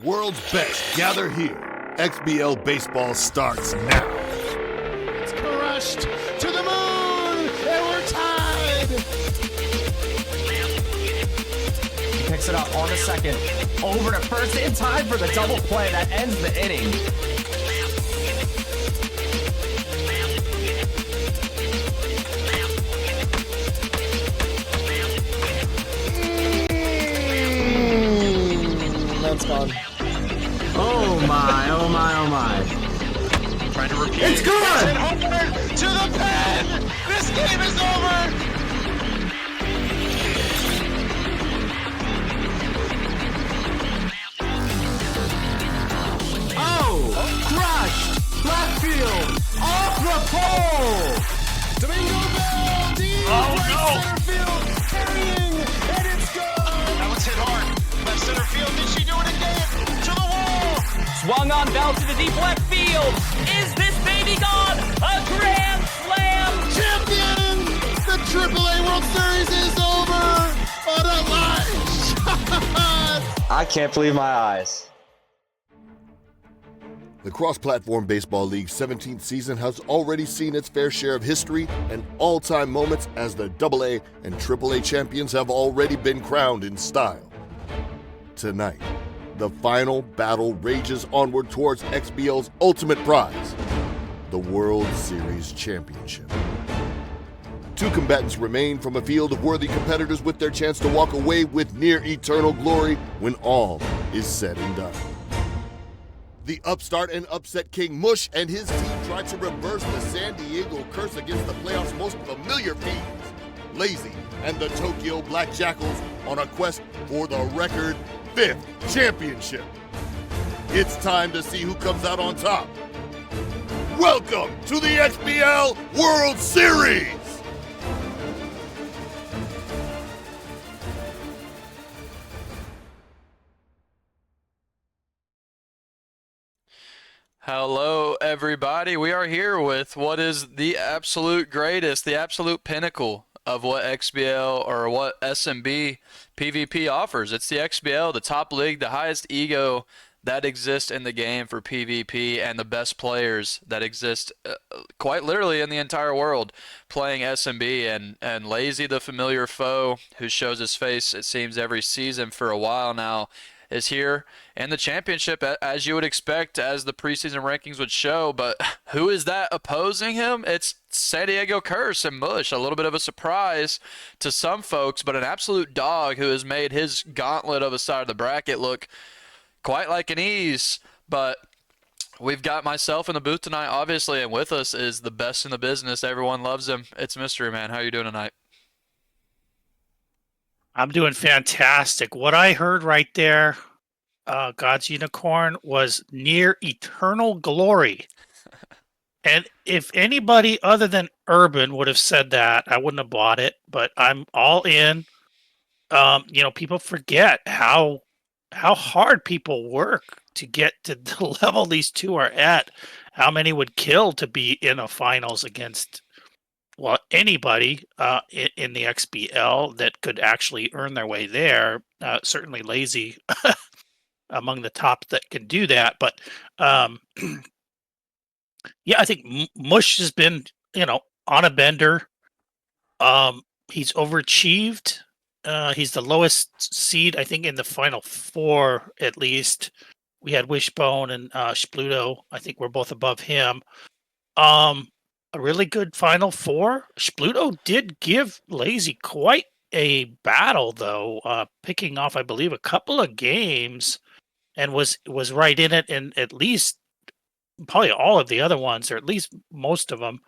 world's best gather here. XBL baseball starts now. It's crushed to the moon, and we're tied. He picks it up on the second, over to first in time for the double play that ends the inning. That's gone. Oh my, oh my, oh my. Trying to repeat. It's good! It's homeward to the pen! This game is over! Oh! Crushed! Left field! Off the pole! Domingo Bell, deep right center field, carrying, and it's gone. That was hit hard. Left center field. Did she do it again? To the wall! Swung on Bell to the deep left field. Is this baby gone? A grand slam! Champion! The AAA World Series is over! What a line shot! I can't believe my eyes. The Cross-Platform Baseball League's 17th season has already seen its fair share of history and all-time moments as the AA and AAA champions have already been crowned in style. Tonight, the final battle rages onward towards XBL's ultimate prize, the World Series Championship. Two combatants remain from a field of worthy competitors with their chance to walk away with near eternal glory when all is said and done. The upstart and upset king Mush and his team tried to reverse the San Diego curse against the playoffs' most familiar teams, Lazy and the Tokyo Black Jackals, on a quest for the record 5th championship. It's time to see who comes out on top. Welcome to the XBL World Series! Hello, everybody. We are here with what is the absolute greatest, the absolute pinnacle of what XBL or what SMB PvP offers. It's the XBL, the top league, the highest ego that exists in the game for PvP, and the best players that exist quite literally in the entire world playing SMB. And Lazy, the familiar foe who shows his face, it seems, every season for a while now, is here in the championship, as you would expect, as the preseason rankings would show. But who is that opposing him? It's San Diego Curse and Mush. A little bit of a surprise to some folks, but an absolute dog who has made his gauntlet of a side of the bracket look quite like an ease. But we've got myself in the booth tonight, obviously, and with us is the best in the business. Everyone loves him. It's Mystery Man. How are you doing tonight? I'm doing fantastic. What I heard right there, God's Unicorn, was near eternal glory. And if anybody other than Urban would have said that, I wouldn't have bought it, but I'm all in. People forget how hard people work to get to the level these two are at, how many would kill to be in a finals against anybody in the XBL that could actually earn their way there. Certainly Lazy among the top that can do that. But I think Mush has been, on a bender. He's overachieved. He's the lowest seed, I think, in the final four, at least. We had Wishbone and Spluto. I think we're both above him. A really good Final Four. Spluto did give Lazy quite a battle, though, picking off, I believe, a couple of games, and was right in it in at least probably all of the other ones, or at least most of them.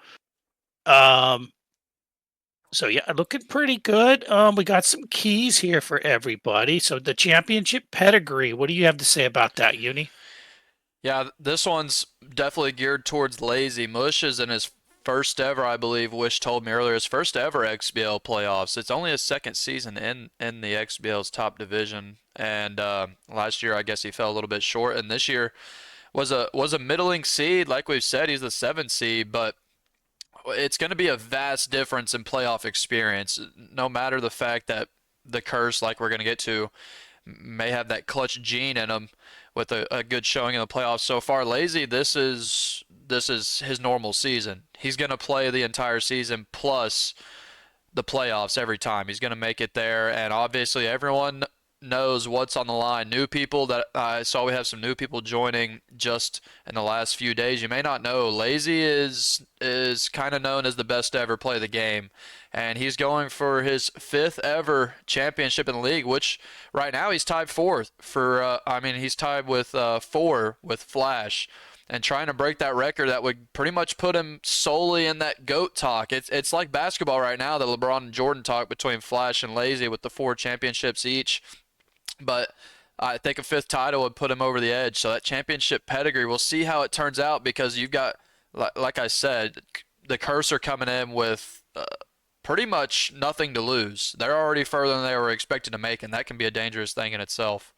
Looking pretty good. We got some keys here for everybody. So the championship pedigree. What do you have to say about that, Uni? Yeah, this one's definitely geared towards Lazy. Mush is in his first ever, I believe, Wish told me earlier, his first ever XBL playoffs. It's only his second season in the XBL's top division, and last year I guess he fell a little bit short, and this year was a middling seed. Like we've said, he's the 7th seed, but it's going to be a vast difference in playoff experience, no matter the fact that the curse, like we're going to get to, may have that clutch gene in him with a good showing in the playoffs so far. Lazy, this is his normal season. He's going to play the entire season plus the playoffs every time. He's going to make it there, and obviously everyone knows what's on the line. New people that I saw, we have some new people joining just in the last few days. You may not know, Lazy is kind of known as the best to ever play the game, and he's going for his 5th ever championship in the league, which right now he's tied 4th for. He's tied with 4 with Flash. And trying to break that record that would pretty much put him solely in that GOAT talk. It's like basketball right now, the LeBron and Jordan talk between Flash and Lazy with the 4 championships each. But I think a 5th title would put him over the edge. So that championship pedigree, we'll see how it turns out, because you've got, like I said, the Cursor coming in with pretty much nothing to lose. They're already further than they were expected to make, and that can be a dangerous thing in itself.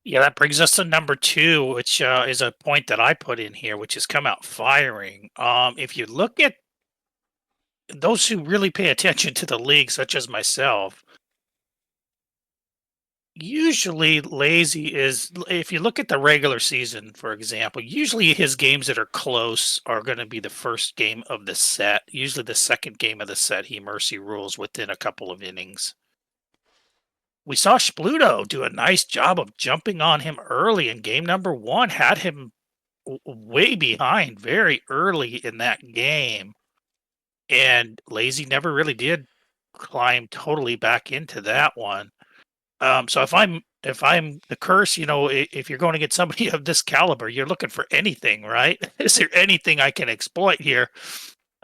Yeah, that brings us to number 2, which is a point that I put in here, which is come out firing. If you look at those who really pay attention to the league, such as myself, usually Lazy is, if you look at the regular season, for example, usually his games that are close are going to be the first game of the set. Usually the second game of the set, he mercy rules within a couple of innings. We saw Spluto do a nice job of jumping on him early in game number 1, had him way behind very early in that game. And Lazy never really did climb totally back into that one. So if I'm the Curse, if you're going to get somebody of this caliber, you're looking for anything, right? Is there anything I can exploit here?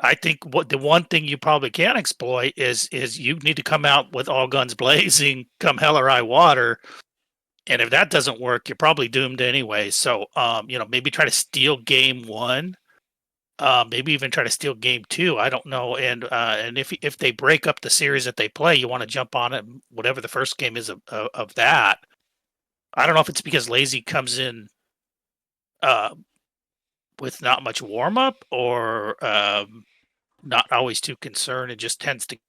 I think the one thing you probably can exploit is you need to come out with all guns blazing, come hell or high water. And if that doesn't work, you're probably doomed anyway. So, maybe try to steal game 1, maybe even try to steal game 2. I don't know. And if they break up the series that they play, you want to jump on it, whatever the first game is of that. I don't know if it's because Lazy comes in with not much warm up, or not always too concerned. It just tends to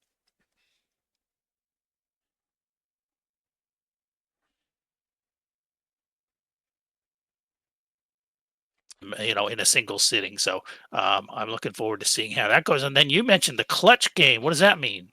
in a single sitting. So I'm looking forward to seeing how that goes. And then you mentioned the clutch game. What does that mean?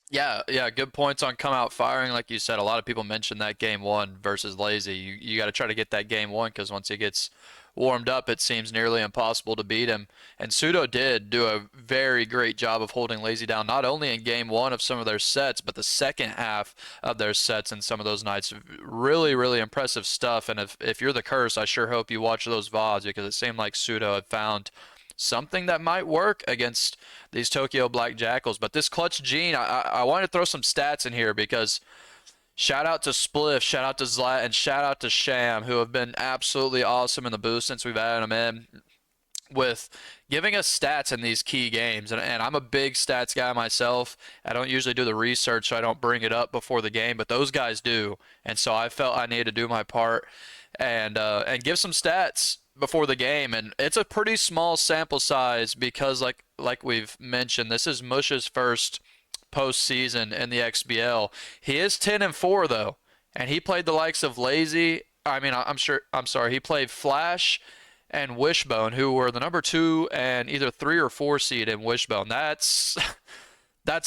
Yeah, good points on come out firing. Like you said, a lot of people mentioned that game 1 versus Lazy. You got to try to get that game 1, because once he gets warmed up, it seems nearly impossible to beat him. And Pseudo did do a very great job of holding Lazy down, not only in game 1 of some of their sets, but the second half of their sets in some of those nights. Really, really impressive stuff. And if you're the Curse, I sure hope you watch those VODs, because it seemed like Pseudo had found something that might work against these Tokyo Black Jackals. But this clutch gene, I wanted to throw some stats in here, because shout out to Spliff, shout out to Zlat, and shout out to Sham, who have been absolutely awesome in the booth since we've added them in, with giving us stats in these key games. And I'm a big stats guy myself. I don't usually do the research, so I don't bring it up before the game, but those guys do. And so I felt I needed to do my part and give some stats before the game. And it's a pretty small sample size, because like we've mentioned, this is Mush's first postseason in the XBL. He is 10-4 though, and he played the likes of Lazy. He played Flash and Wishbone, who were the number 2 and either 3 or 4 seed in Wishbone. That's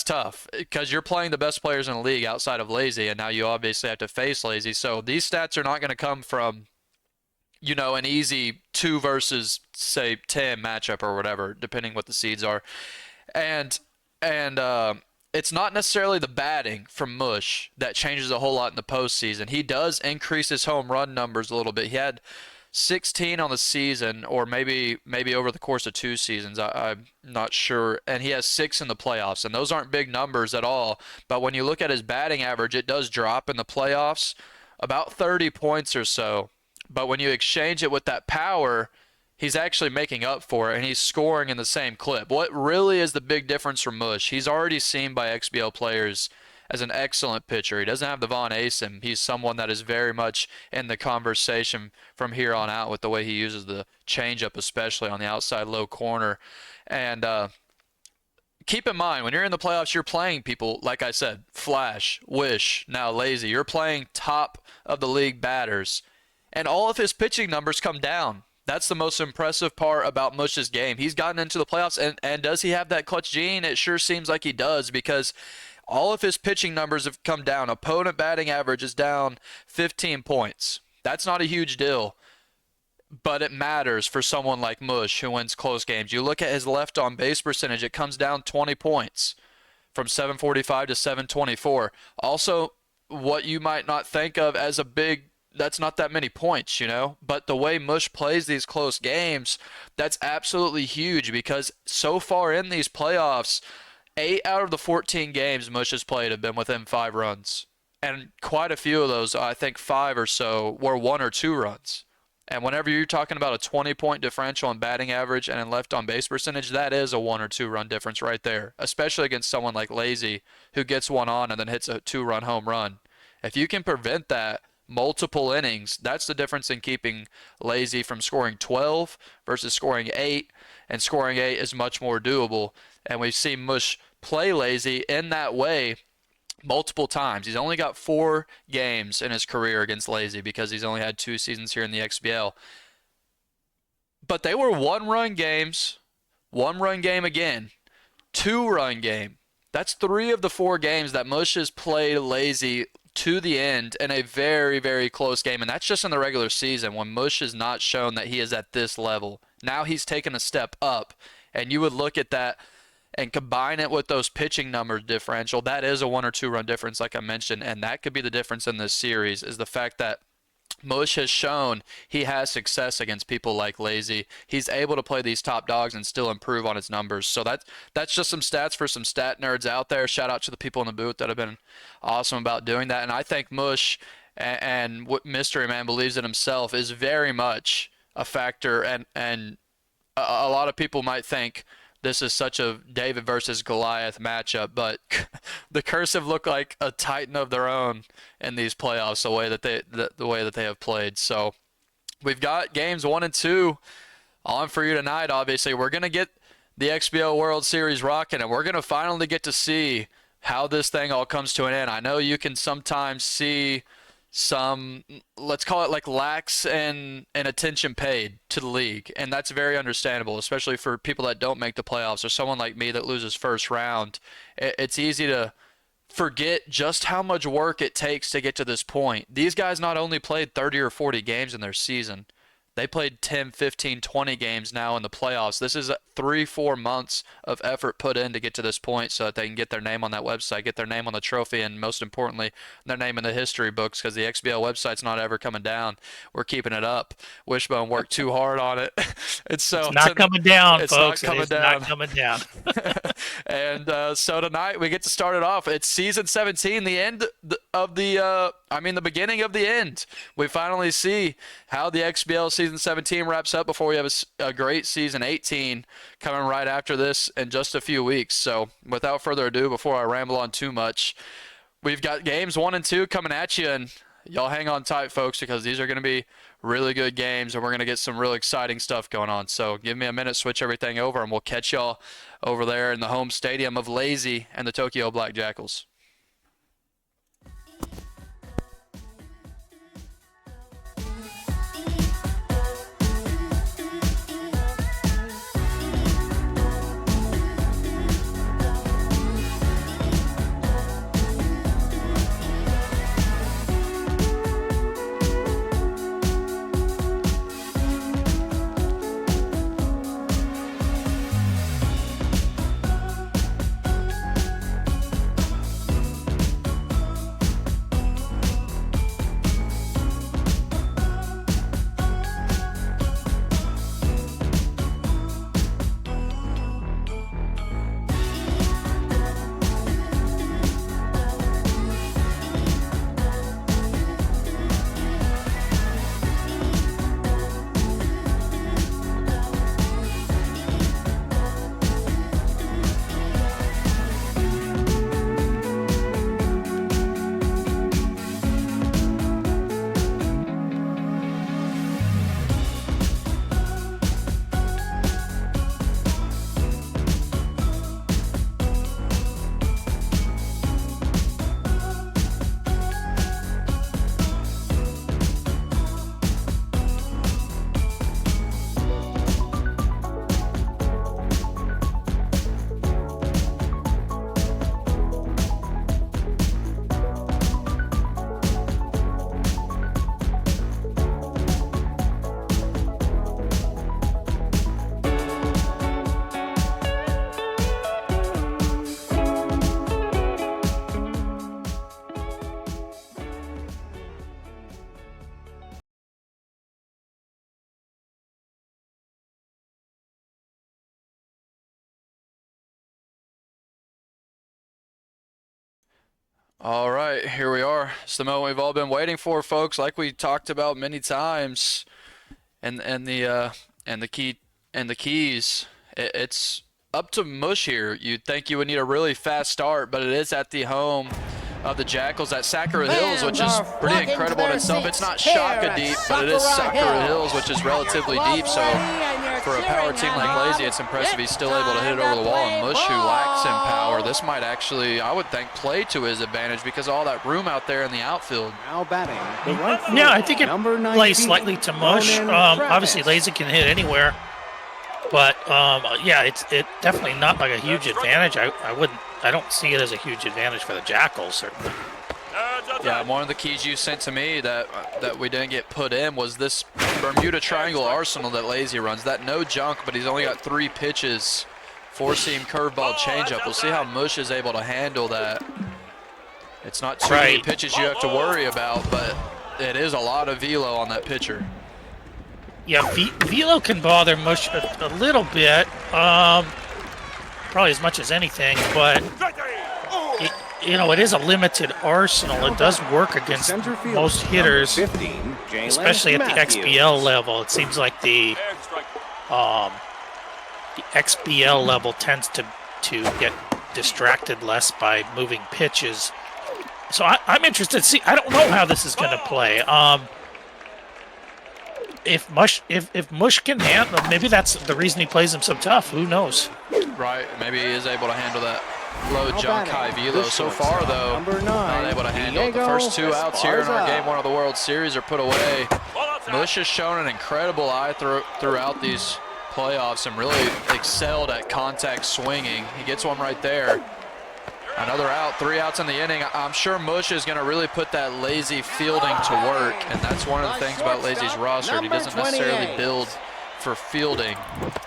tough, because you're playing the best players in the league outside of Lazy, and now you obviously have to face Lazy. So these stats are not going to come from an easy 2 versus say 10 matchup or whatever, depending what the seeds are. And it's not necessarily the batting from Mush that changes a whole lot in the postseason. He does increase his home run numbers a little bit. He had 16 on the season, or maybe over the course of 2 seasons. I'm not sure. And he has 6 in the playoffs, and those aren't big numbers at all. But when you look at his batting average, it does drop in the playoffs about 30 points or so. But when you exchange it with that power, he's actually making up for it, and he's scoring in the same clip. What really is the big difference from Mush? He's already seen by XBL players as an excellent pitcher. He doesn't have the Von Asen. He's someone that is very much in the conversation from here on out, with the way he uses the changeup, especially on the outside low corner. And keep in mind, when you're in the playoffs, you're playing people, like I said, Flash, Wish, now Lazy. You're playing top of the league batters. And all of his pitching numbers come down. That's the most impressive part about Mush's game. He's gotten into the playoffs, and does he have that clutch gene? It sure seems like he does, because all of his pitching numbers have come down. Opponent batting average is down 15 points. That's not a huge deal, but it matters for someone like Mush who wins close games. You look at his left on base percentage, it comes down 20 points from 745 to 724. Also, what you might not think of as a big, that's not that many points, you know, but the way Mush plays these close games, that's absolutely huge, because so far in these playoffs, 8 out of the 14 games Mush has played have been within 5 runs. And quite a few of those, I think 5 or so, were 1 or 2 runs. And whenever you're talking about a 20-point differential in batting average and in left on base percentage, that is a 1 or 2 run difference right there, especially against someone like Lazy, who gets one on and then hits a 2-run home run. If you can prevent that multiple innings, that's the difference in keeping Lazy from scoring 12 versus scoring 8, and scoring 8 is much more doable. And we've seen Mush play Lazy in that way multiple times. He's only got 4 games in his career against Lazy, because he's only had 2 seasons here in the XBL. But they were 1-run games, 1-run game again, 2-run game. That's 3 of the 4 games that Mush has played Lazy to the end in a very, very close game. And that's just in the regular season, when Mush has not shown that he is at this level. Now he's taken a step up, and you would look at that and combine it with those pitching numbers differential. That is a 1 or 2 run difference, like I mentioned, and that could be the difference in this series, is the fact that Mush has shown he has success against people like Lazy. He's able to play these top dogs and still improve on his numbers. So that's just some stats for some stat nerds out there. Shout out to the people in the booth that have been awesome about doing that. And I think Mush, and what Mystery Man believes in himself, is very much a factor. And a lot of people might think this is such a David versus Goliath matchup, but the Cursive look like a titan of their own in these playoffs, the way that they have played. So we've got games 1 and 2 on for you tonight. Obviously, we're going to get the XBL World Series rocking, and we're going to finally get to see how this thing all comes to an end. I know you can sometimes see some, let's call it like lax in attention paid to the league, and that's very understandable, especially for people that don't make the playoffs, or someone like me that loses first round. It's easy to forget just how much work it takes to get to this point. These guys not only played 30 or 40 games in their season, they played 10, 15, 20 games now in the playoffs. This is 3-4 months of effort put in to get to this point, so that they can get their name on that website, get their name on the trophy, and most importantly, their name in the history books, because the XBL website's not ever coming down. We're keeping it up. Wishbone worked too hard on it. It's not coming down, it's folks. It's not coming down. And so tonight we get to start it off. It's season 17, the end of the beginning of the end. We finally see how the XBL season 17 wraps up before we have a great season 18 coming right after this in just a few weeks. So without further ado, before I ramble on too much, we've got games 1 and 2 coming at you, and y'all hang on tight, folks, because these are going to be really good games, and we're going to get some real exciting stuff going on. So give me a minute, switch everything over, and we'll catch y'all over there in the home stadium of Lazy and the Tokyo Black Jackals. All right, here we are. It's the moment we've all been waiting for, folks. Like we talked about many times, and the keys. It's up to Mush here. You'd think you would need a really fast start, but it is at the home of the Jackals at Sakura Hills, which is pretty incredible in itself. It's not Shaka deep, but it is Sakura Hills, which is relatively deep. So for a power team like Lazy, it's impressive he's still able to hit it over the wall. And Mush, who lacks in power, this might actually, I would think, play to his advantage because of all that room out there in the outfield. Now batting. The right field, Yeah, I think it number 19, plays slightly to Mush. Obviously, Lazy can hit anywhere, but yeah, it's definitely not like a huge advantage. I don't see it as a huge advantage for the Jackals, certainly. Yeah, one of the keys you sent to me that we didn't get put in was this Bermuda Triangle arsenal that Lazy runs. That no junk, but he's only got 3 pitches, 4-seam curveball changeup. We'll see how Mush is able to handle that. It's not too many pitches you have to worry about, but it is a lot of velo on that pitcher. Yeah, velo can bother Mush a little bit, probably as much as anything, but it is a limited arsenal. It does work against most hitters, 15, especially at the XBL level. It seems like the XBL level tends to get distracted less by moving pitches. So I'm interested to see. I don't know how this is going to play. If Mush can handle, maybe that's the reason he plays him so tough. Who knows? Right, maybe he is able to handle that low junk, high velo. So far, though, not able to handle it. The first 2 outs here in our Game 1 of the World Series are put away. Mush has shown an incredible eye throughout these playoffs and really excelled at contact swinging. He gets one right there. Another out, 3 outs in the inning. I'm sure Mush is going to really put that Lazy fielding to work, and that's one of the things about Lazy's roster. He doesn't necessarily build for fielding,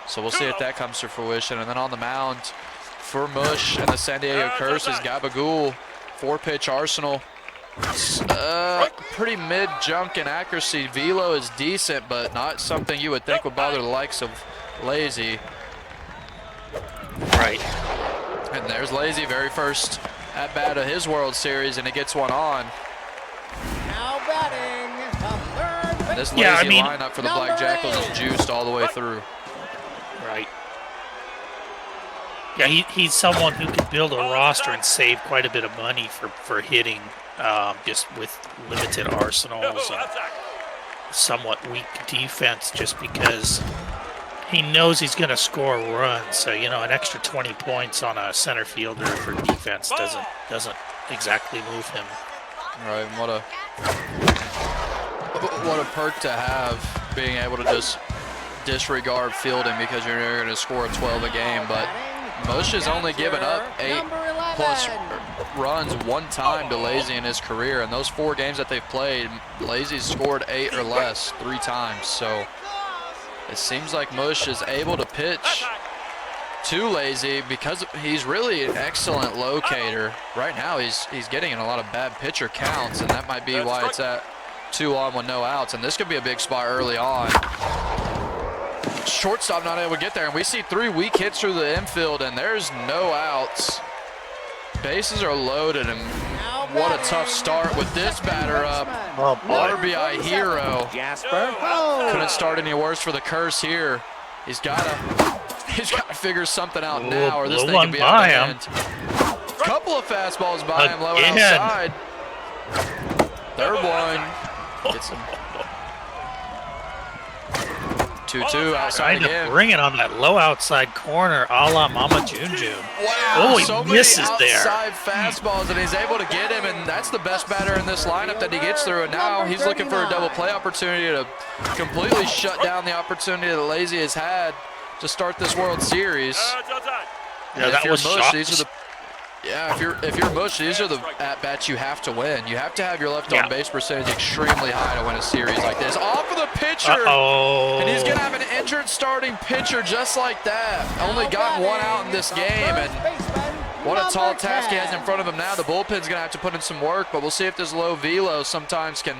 so we'll see if that comes to fruition. And then on the mound for Mush and the San Diego Curse is Gabagool, 4-pitch arsenal. Pretty mid-junk in accuracy. Velo is decent, but not something you would think would bother the likes of Lazy. Right. And there's Lazy, very first at-bat of his World Series, and he gets one on. Now batting, the third. This Lazy lineup for the Black Jackals is juiced all the way through. Right. Yeah, he's someone who can build a roster and save quite a bit of money for hitting, just with limited arsenals and somewhat weak defense, just because he knows he's going to score runs. So, an extra 20 points on a center fielder for defense doesn't exactly move him. Right, and what a perk to have, being able to just disregard fielding because you're going to score 12 a game. But Mush has only given up 8+ runs 1 time to Lazy in his career. And those 4 games that they've played, Lazy's scored 8 or less 3 times. So it seems like Mush is able to pitch to Lazy because he's really an excellent locator. Right now he's getting in a lot of bad pitcher counts, and that might be why it's at 2 on with no outs. And this could be a big spot early on. Shortstop not able to get there, and we see 3 weak hits through the infield, and there's no outs. Bases are loaded, and what a tough start with this batter up. RBI hero. Couldn't start any worse for the Curse here. He's got to figure something out now, or this thing could be out of hand. Couple of fastballs by him, low outside. Third one. Gets him. 2-2 outside Trying again. to bring it on that low outside corner, a la Mama June June. Wow, he misses there. Outside fastballs, and he's able to get him, and that's the best batter in this lineup that he gets through. And now he's looking for a double play opportunity to completely shut down the opportunity that Lazy has had to start this World Series. Yeah, that was shot. Yeah, if you're Mush, these are the at-bats you have to win. You have to have your left-on base percentage extremely high to win a series like this. Off of the pitcher, and he's going to have an injured starting pitcher just like that. Only gotten 1 out in this game, and what a tall task he has in front of him now. The bullpen's going to have to put in some work, but we'll see if this low velo sometimes can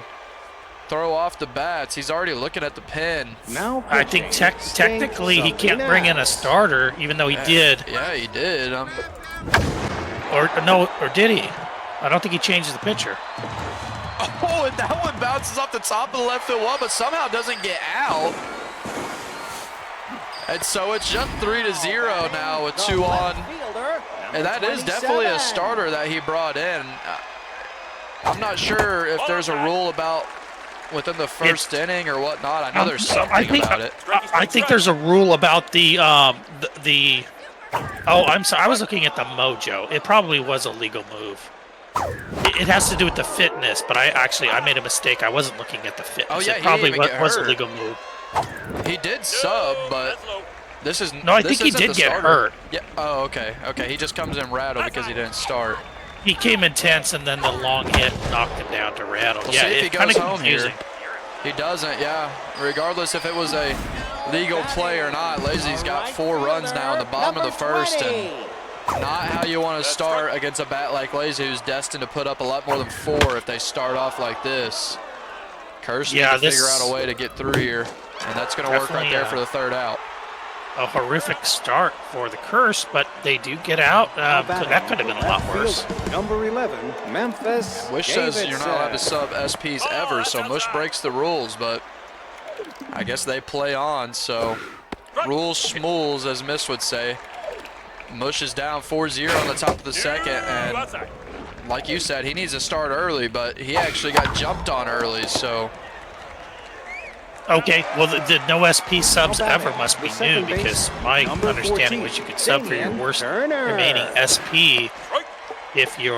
throw off the bats. He's already looking at the pin. Now I think technically he can't bring in a starter, even though he did. Yeah, he did. Or did he? I don't think he changes the pitcher. Oh, and that one bounces off the top of the left field wall, but somehow doesn't get out. And so it's just 3-0 now with 2 on. And that is definitely a starter that he brought in. I'm not sure if there's a rule about within the first inning or whatnot. I know there's something about it. I think there's a rule about the oh, I'm sorry. I was looking at the mojo. It probably was a legal move. It has to do with the fitness, but I made a mistake. I wasn't looking at the fitness. Oh, yeah, it probably he didn't even get was a hurt. legal move. He did sub, but this is No, I think he did get hurt. Yeah. Oh, okay. Okay, he just comes in rattled because he didn't start. He came intense, and then the long hit knocked him down to rattle. We'll Yeah, see if he it's kind goes of home confusing. here. He doesn't, yeah. Regardless if it was a legal play or not, Lazy's got 4 runs now in the bottom of the first, and not how you want to start against a bat like Lazy, who's destined to put up a lot more than 4 if they start off like this. Curse needs to figure out a way to get through here, and that's going to work right there for the 3rd out. A horrific start for the Curse, but they do get out. That could have been a lot worse. Number 11, Memphis. Mush says you're not allowed to sub SPs ever, so Mush breaks the rules, but I guess they play on, so rules schmools, as Miss would say. Mush is down 4-0 on the top of the second, and like you said, he needs to start early, but he actually got jumped on early, so. Okay, well, the no SP subs ever must be new, because my understanding was you could sub for your worst remaining SP if you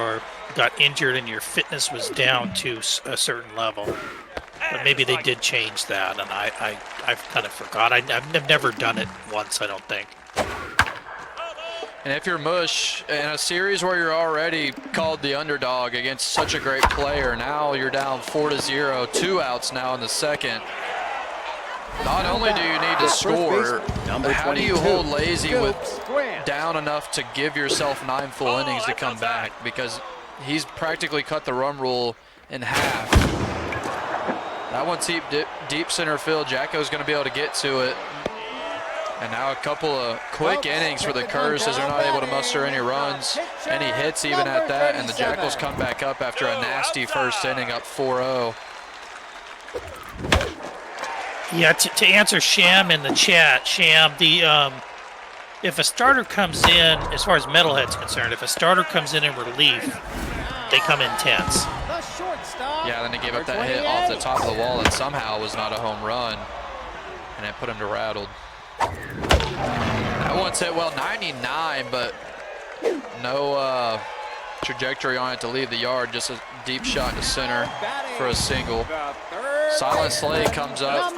got injured and your fitness was down to a certain level. But maybe they did change that, and I've kind of forgot. I've never done it once, I don't think. And if you're Mush, in a series where you're already called the underdog against such a great player, now you're down 4-0, 2 outs now in the second. Not only do you need to score, how do you hold Lazy with down enough to give yourself 9 full innings to come back? Because he's practically cut the run rule in half. That one's deep center field. Jacko's going to be able to get to it. And now a couple of quick innings for the Curse as they're not able to muster any runs, any hits even at that, and the Jackals come back up after a nasty first inning, up 4-0. Yeah, to answer Sham in the chat, Sham, if a starter comes in, as far as Metalhead's concerned, if a starter comes in relief, they come in tense. Yeah, then he gave up that hit off the top of the wall that somehow was not a home run, and it put him to rattled. That one's hit well, 99, but no trajectory on it to leave the yard, just a deep shot to center for a single. Silent Slade comes up,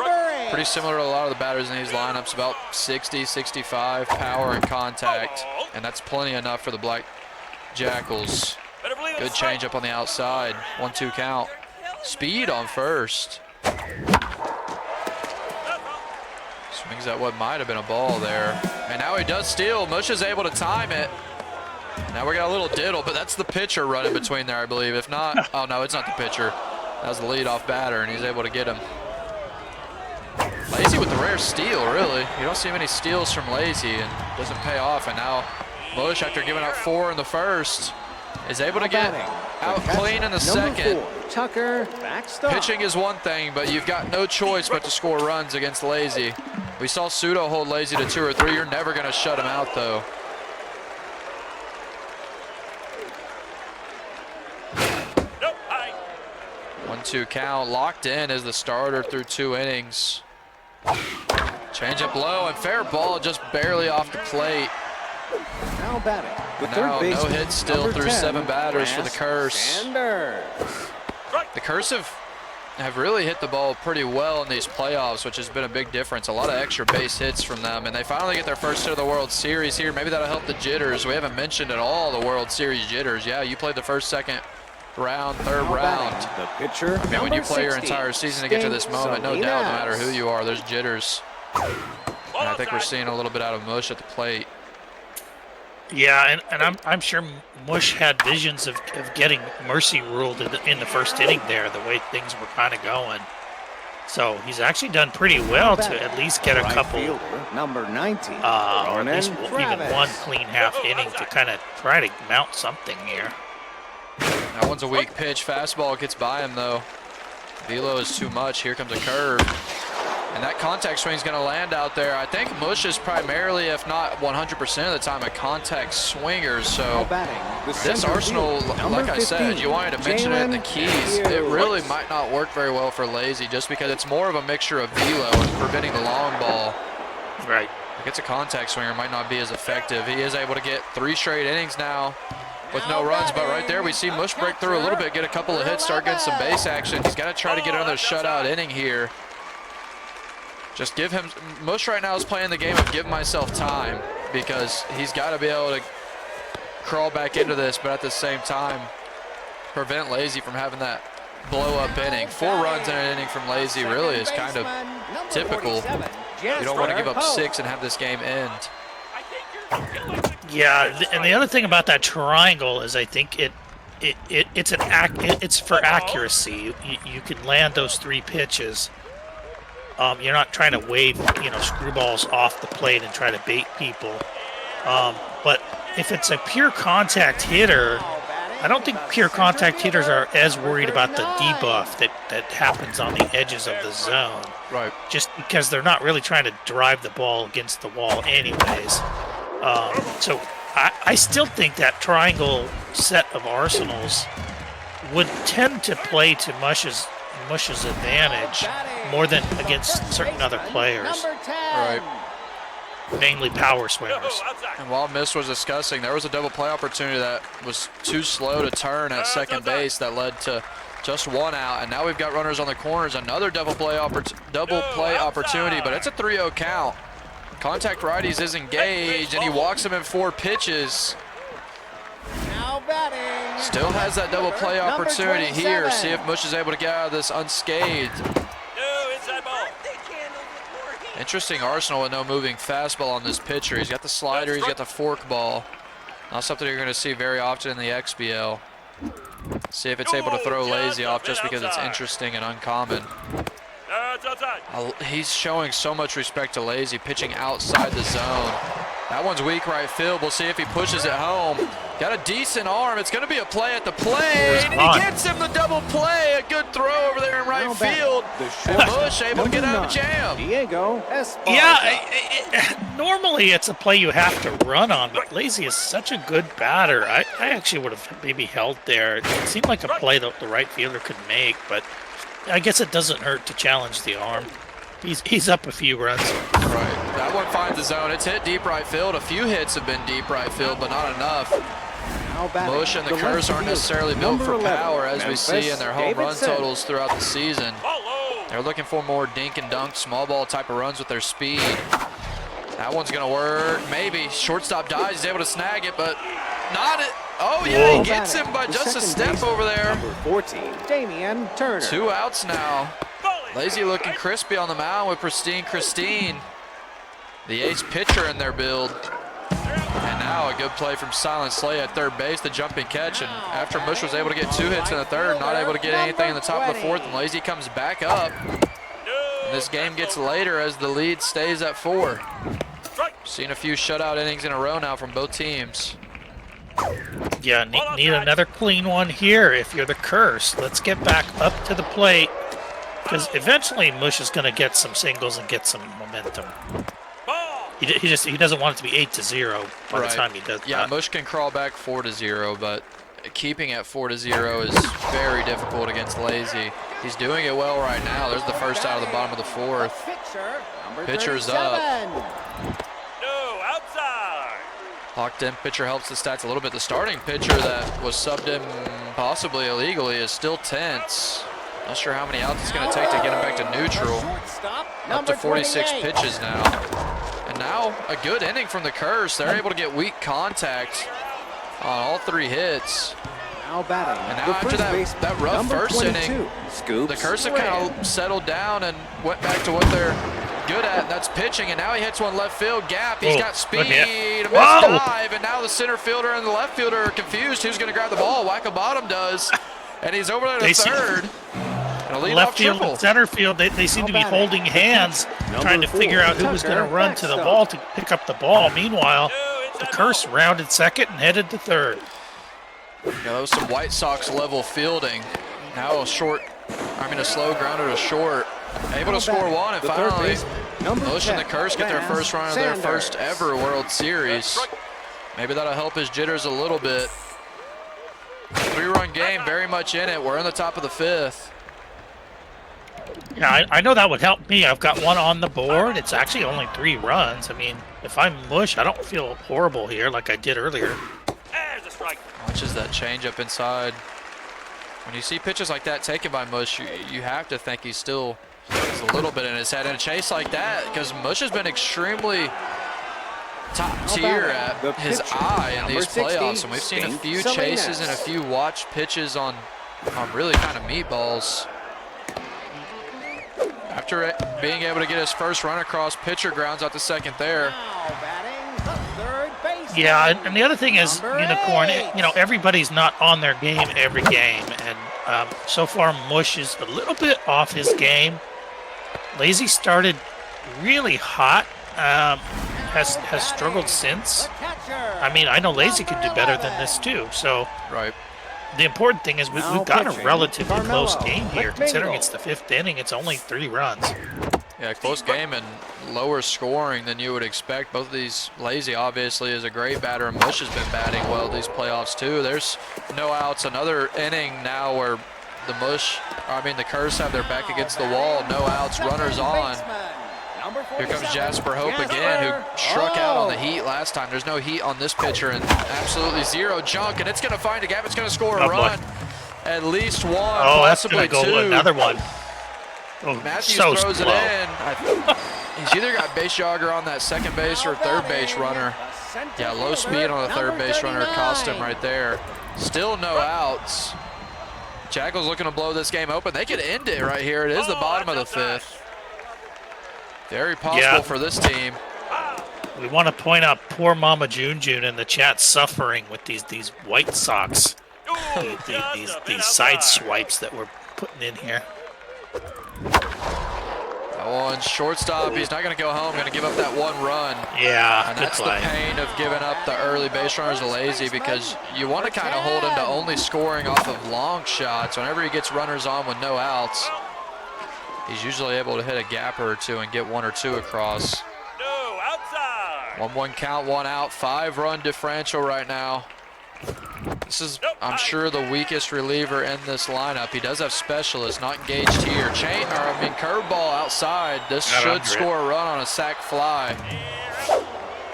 pretty similar to a lot of the batters in these lineups, about 60, 65 power and contact, and that's plenty enough for the Black Jackals. Good changeup on the outside, 1-2 count. Speed on first. Swings at what might have been a ball there. And now he does steal. Mush is able to time it. Now we got a little diddle, but that's the pitcher running between there, I believe. If not, oh no, it's not the pitcher. That was the leadoff batter, and he's able to get him. Lazy with the rare steal, really. You don't see many steals from Lazy, and doesn't pay off. And now Mush, after giving up 4 in the first, is able to get out clean in the second. Tucker, backstop. Pitching is one thing, but you've got no choice but to score runs against Lazy. We saw Pseudo hold Lazy to 2 or 3. You're never going to shut him out, though. Nope, 1-2 count. Locked in as the starter through 2 innings. Change up low, and fair ball just barely off the plate. Now batting. Now no hits still through 7 batters for the Curse. Sanders. The Curse have really hit the ball pretty well in these playoffs, which has been a big difference. A lot of extra base hits from them, and they finally get their first hit of the World Series here. Maybe that'll help the jitters. We haven't mentioned at all the World Series jitters. Yeah, you played the first, second round, third round. The pitcher, I mean, when you play your entire season to get to this moment, no doubt, no matter who you are, there's jitters. And I think we're seeing a little bit out of Mush at the plate. Yeah, and I'm sure Mush had visions of getting Mercy ruled in the first inning there, the way things were kind of going. So he's actually done pretty well to at least get a couple, number 19, or at least even one clean half inning to kind of try to mount something here. Now one's a weak pitch. Fastball gets by him, though. Velo is too much. Here comes a curve. And that contact swing is going to land out there. I think Mush is primarily, if not 100% of the time, a contact swinger. So this Arsenal, like I said, you wanted to mention it in the keys, it really might not work very well for Lazy just because it's more of a mixture of velo and preventing the long ball. Right. If it's a contact swinger, might not be as effective. He is able to get 3 straight innings now with no runs, but right there we see Mush break through a little bit, get a couple of hits, start getting some base action. He's got to try to get another shutout inning here. Just give him, Mush right now is playing the game of give myself time because he's got to be able to crawl back into this, but at the same time, prevent Lazy from having that blow up inning. 4 runs in an inning from Lazy really is kind of typical. You don't want to give up 6 and have this game end. Yeah, and the other thing about that triangle is I think it's for accuracy. You can land those 3 pitches. You're not trying to wave, screwballs off the plate and try to bait people. But if it's a pure contact hitter, I don't think pure contact hitters are as worried about the debuff that happens on the edges of the zone. Right. Just because they're not really trying to drive the ball against the wall anyways. So I still think that triangle set of arsenals would tend to play to Mush's advantage more than against certain other players. Right. Namely power swingers. And while Miss was discussing, there was a double play opportunity that was too slow to turn at second base that led to just 1 out. And now we've got runners on the corners. Another double play opportunity, but it's a 3-0 count. Contact righties is engaged, and he walks him in 4 pitches. Still has that double play opportunity here. See if Mush is able to get out of this unscathed. Interesting Arsenal with no moving fastball on this pitcher. He's got the slider, he's got the fork ball. Not something you're going to see very often in the XBL. See if it's able to throw Lazy off just because it's interesting and uncommon. He's showing so much respect to Lazy, pitching outside the zone. That one's weak right field. We'll see if he pushes it home. Got a decent arm. It's going to be a play at the plate, and he gets him the double play. A good throw over there in right field. And Mush able to get out of the jam. Yeah, normally it's a play you have to run on, but Lazy is such a good batter. I actually would have maybe held there. It seemed like a play that the right fielder could make, but I guess it doesn't hurt to challenge the arm. He's up a few runs. Right. That one finds the zone. It's hit deep right field. A few hits have been deep right field, but not enough. Mush and the Curse aren't necessarily built for power, as we see in their home run totals throughout the season. They're looking for more dink and dunk, small ball type of runs with their speed. That one's going to work. Maybe. Shortstop dies. He's able to snag it, but not it. Oh, yeah, he gets him by just a step over there. Number 14, Damian Turner. 2 outs now. Lazy looking crispy on the mound with Pristine Christine, the ace pitcher in their build. And now a good play from Silent Slay at third base, the jumping catch. And after Mush was able to get 2 hits in the third, not able to get anything in the top of the 4th, and Lazy comes back up. And this game gets later as the lead stays at 4. Seen a few shutout innings in a row now from both teams. Yeah, need another clean one here if you're the Curse. Let's get back up to the plate, because eventually Mush is going to get some singles and get some momentum. He doesn't want it to be 8-0 by the time he does that. Yeah, Mush can crawl back 4-0, but keeping at 4-0 is very difficult against Lazy. He's doing it well right now. There's the first out of the bottom of the 4th. Pitcher's up. Locked in pitcher helps the stats a little bit. The starting pitcher that was subbed in possibly illegally is still tense. Not sure how many outs it's going to take to get him back to neutral. Up to 46 pitches now. And now a good inning from the Curse. They're able to get weak contact on all 3 hits. And now after that rough first inning, the Curse have kind of settled down and went back to what they're good at, and that's pitching. And now he hits one left field gap. He's got speed, a missed dive, and now the center fielder and the left fielder are confused. Who's going to grab the ball? Wacko Bottom does, and he's over there to third. Left field and center field, they seem to be holding hands, trying to figure out who was going to run to the ball to pick up the ball. Meanwhile, the Curse rounded second and headed to third. Yeah, that was some White Sox level fielding. Now a slow grounder to short. Able to score one, and finally Mush and the Curse get their first run of their first ever World Series. Maybe that'll help his jitters a little bit. 3-run game, very much in it. We're in the top of the 5th. Yeah, I know that would help me. I've got one on the board. It's actually only 3 runs. I mean, if I'm Mush, I don't feel horrible here like I did earlier. Watches that change up inside. When you see pitches like that taken by Mush, you have to think he's still a little bit in his head. And a chase like that, because Mush has been extremely top tier at his eye in these playoffs, and we've seen a few chases and a few watched pitches on really kind of meatballs. After being able to get his first run across, pitcher grounds out to second there. Yeah, and the other thing is, Unicorn, everybody's not on their game every game, and so far Mush is a little bit off his game. Lazy started really hot, has struggled since. I mean, I know Lazy could do better than this too, so right. The important thing is we've got a relatively close game here. Considering it's the 5th inning, it's only 3 runs. Yeah, close game and lower scoring than you would expect. Both of these, Lazy obviously is a great batter, and Mush has been batting well these playoffs too. There's no outs. Another inning now where the Curse have their back against the wall. No outs, runners on. Here comes Jasper Hope again, who struck out on the heat last time. There's no heat on this pitcher, and absolutely zero junk, and it's going to find a gap. It's going to score a run. At least one, possibly that's 2. Go another one. Oh, Matthews so throws slow. it in. He's either got base jogger on that second base or third base runner. Yeah, low speed on the third base runner cost him right there. Still no outs. Jackals looking to blow this game open. They could end it right here. It is the bottom of the 5th. Very possible for this team. We want to point out poor Mama June in the chat suffering with these White Sox. these side swipes that we're putting in here. That one shortstop. He's not going to go home. Going to give up that 1 run. Yeah, and that's the pain of giving up the early base runners to Lazy, because you want to kind of hold him to only scoring off of long shots. Whenever he gets runners on with no outs, he's usually able to hit a gapper or 2 and get 1 or 2 across. No, outside. 1-1 count, 1 out, 5-run differential right now. This is, I'm sure, the weakest reliever in this lineup. He does have specialists, not engaged here. Curveball outside. This should score a run on a sac fly.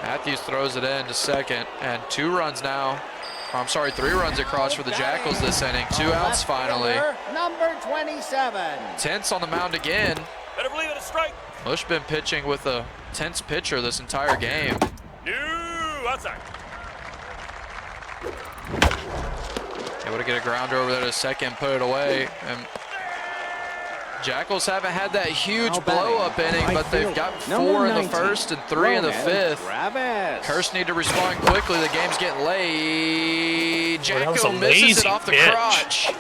Matthews throws it in to second, and 2 runs now. I'm sorry, 3 runs across for the Jackals this inning. 2 outs finally. Number 27. Tense on the mound again. Better believe it, a strike. Mush been pitching with a tense pitcher this entire game. No, outside. Able to get a grounder over there to second, put it away. And Jackals haven't had that huge blow-up inning, but they've got 4 in the first and 3 in the 5th. Curse need to respond quickly. The game's getting late. Jacko misses it off the crotch.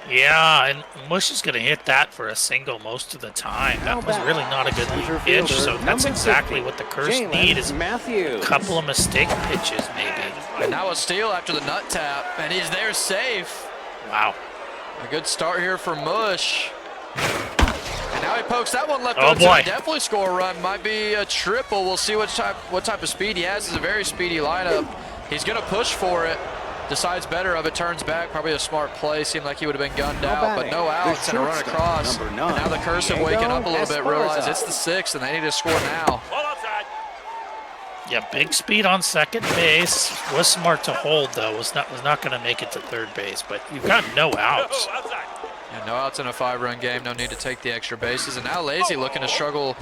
Yeah, and Mush is going to hit that for a single most of the time. That was really not a good lead pitch, so that's exactly what the Curse need, is a couple of mistake pitches maybe. And now a steal after the nut tap, and he's there safe. Wow. A good start here for Mush. And now he pokes that one left Oh, boy. Definitely score a run. Might be a triple. We'll see what type of speed he has. It's a very speedy lineup. He's going to push for it. Decides better of it, turns back. Probably a smart play. Seemed like he would have been gunned out, but no outs and a run across. And now the Curse have waken up a little bit, realize it's the 6th, and they need to score now. Yeah, big speed on second base. Was smart to hold though. Was not going to make it to third base, but you've got no outs. Yeah, no outs in a 5-run game. No need to take the extra bases. And now Lazy looking to struggle,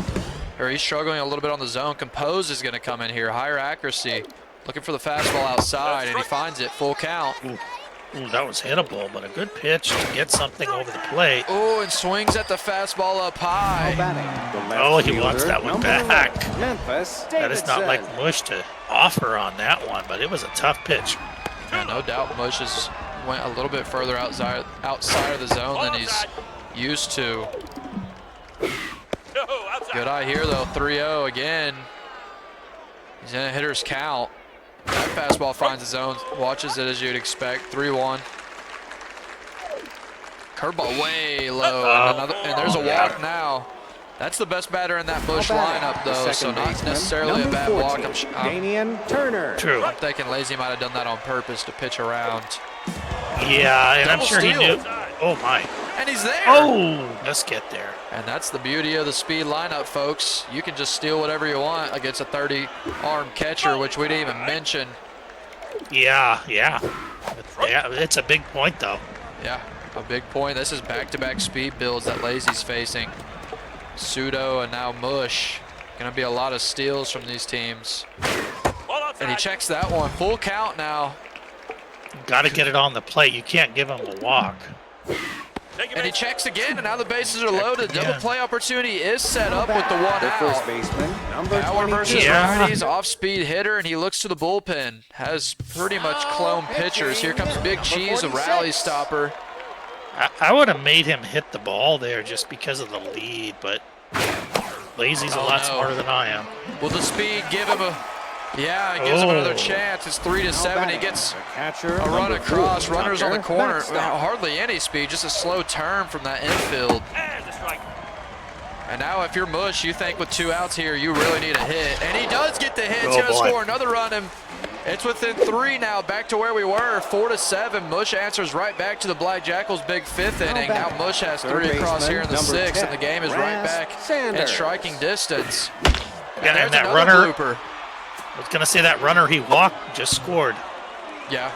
or he's struggling a little bit on the zone. Compose is going to come in here. Higher accuracy. Looking for the fastball outside, and he finds it. Full count. Ooh, that was hittable, but a good pitch to get something over the plate. Oh, and swings at the fastball up high. Oh, he wants that one back. That is not like Mush to offer on that one, but it was a tough pitch. Yeah, no doubt Mush has went a little bit further outside of the zone than he's used to. Good eye here, though. 3-0 again. He's in a hitter's count. That fastball finds the zone, watches it as you'd expect. 3-1. Curveball way low, and there's a walk now. That's the best batter in that Mush lineup, though, so not necessarily a bad walk. True. I'm thinking Lazy might have done that on purpose to pitch around. Yeah, and I'm Double sure he steal. knew. Oh, my. And he's there. Oh, let's get there. And that's the beauty of the speed lineup, folks. You can just steal whatever you want against a 30-arm catcher, which we didn't even mention. Yeah. It's a big point, though. Yeah, a big point. This is back-to-back speed builds that Lazy's facing. Pseudo and now Mush. Gonna be a lot of steals from these teams. And he checks that one. Full count now. Got to get it on the plate. You can't give him a walk. And he checks again, and now the bases are loaded. Double play opportunity is set up with the one out. Power versus righties, off-speed hitter, and he looks to the bullpen. Has pretty much clone pitchers. Here comes Big Cheese, a rally stopper. I would have made him hit the ball there just because of the lead, but Lazy's a lot smarter than I am. Will the speed give him a... Yeah, it gives him another chance. It's 3-7. He gets a run across. Runners on the corner. Hardly any speed, just a slow turn from that infield. And now if you're Mush, you think with 2 outs here, you really need a hit. And he does get the hit. He's going to score another run. And it's within 3 now, back to where we were, 4-7. Mush answers right back to the Black Jackals' big 5th inning. Now Mush has 3 across here in the 6th, and the game is right back in striking distance. And that runner... Blooper. I was going to say that runner he walked just scored. Yeah.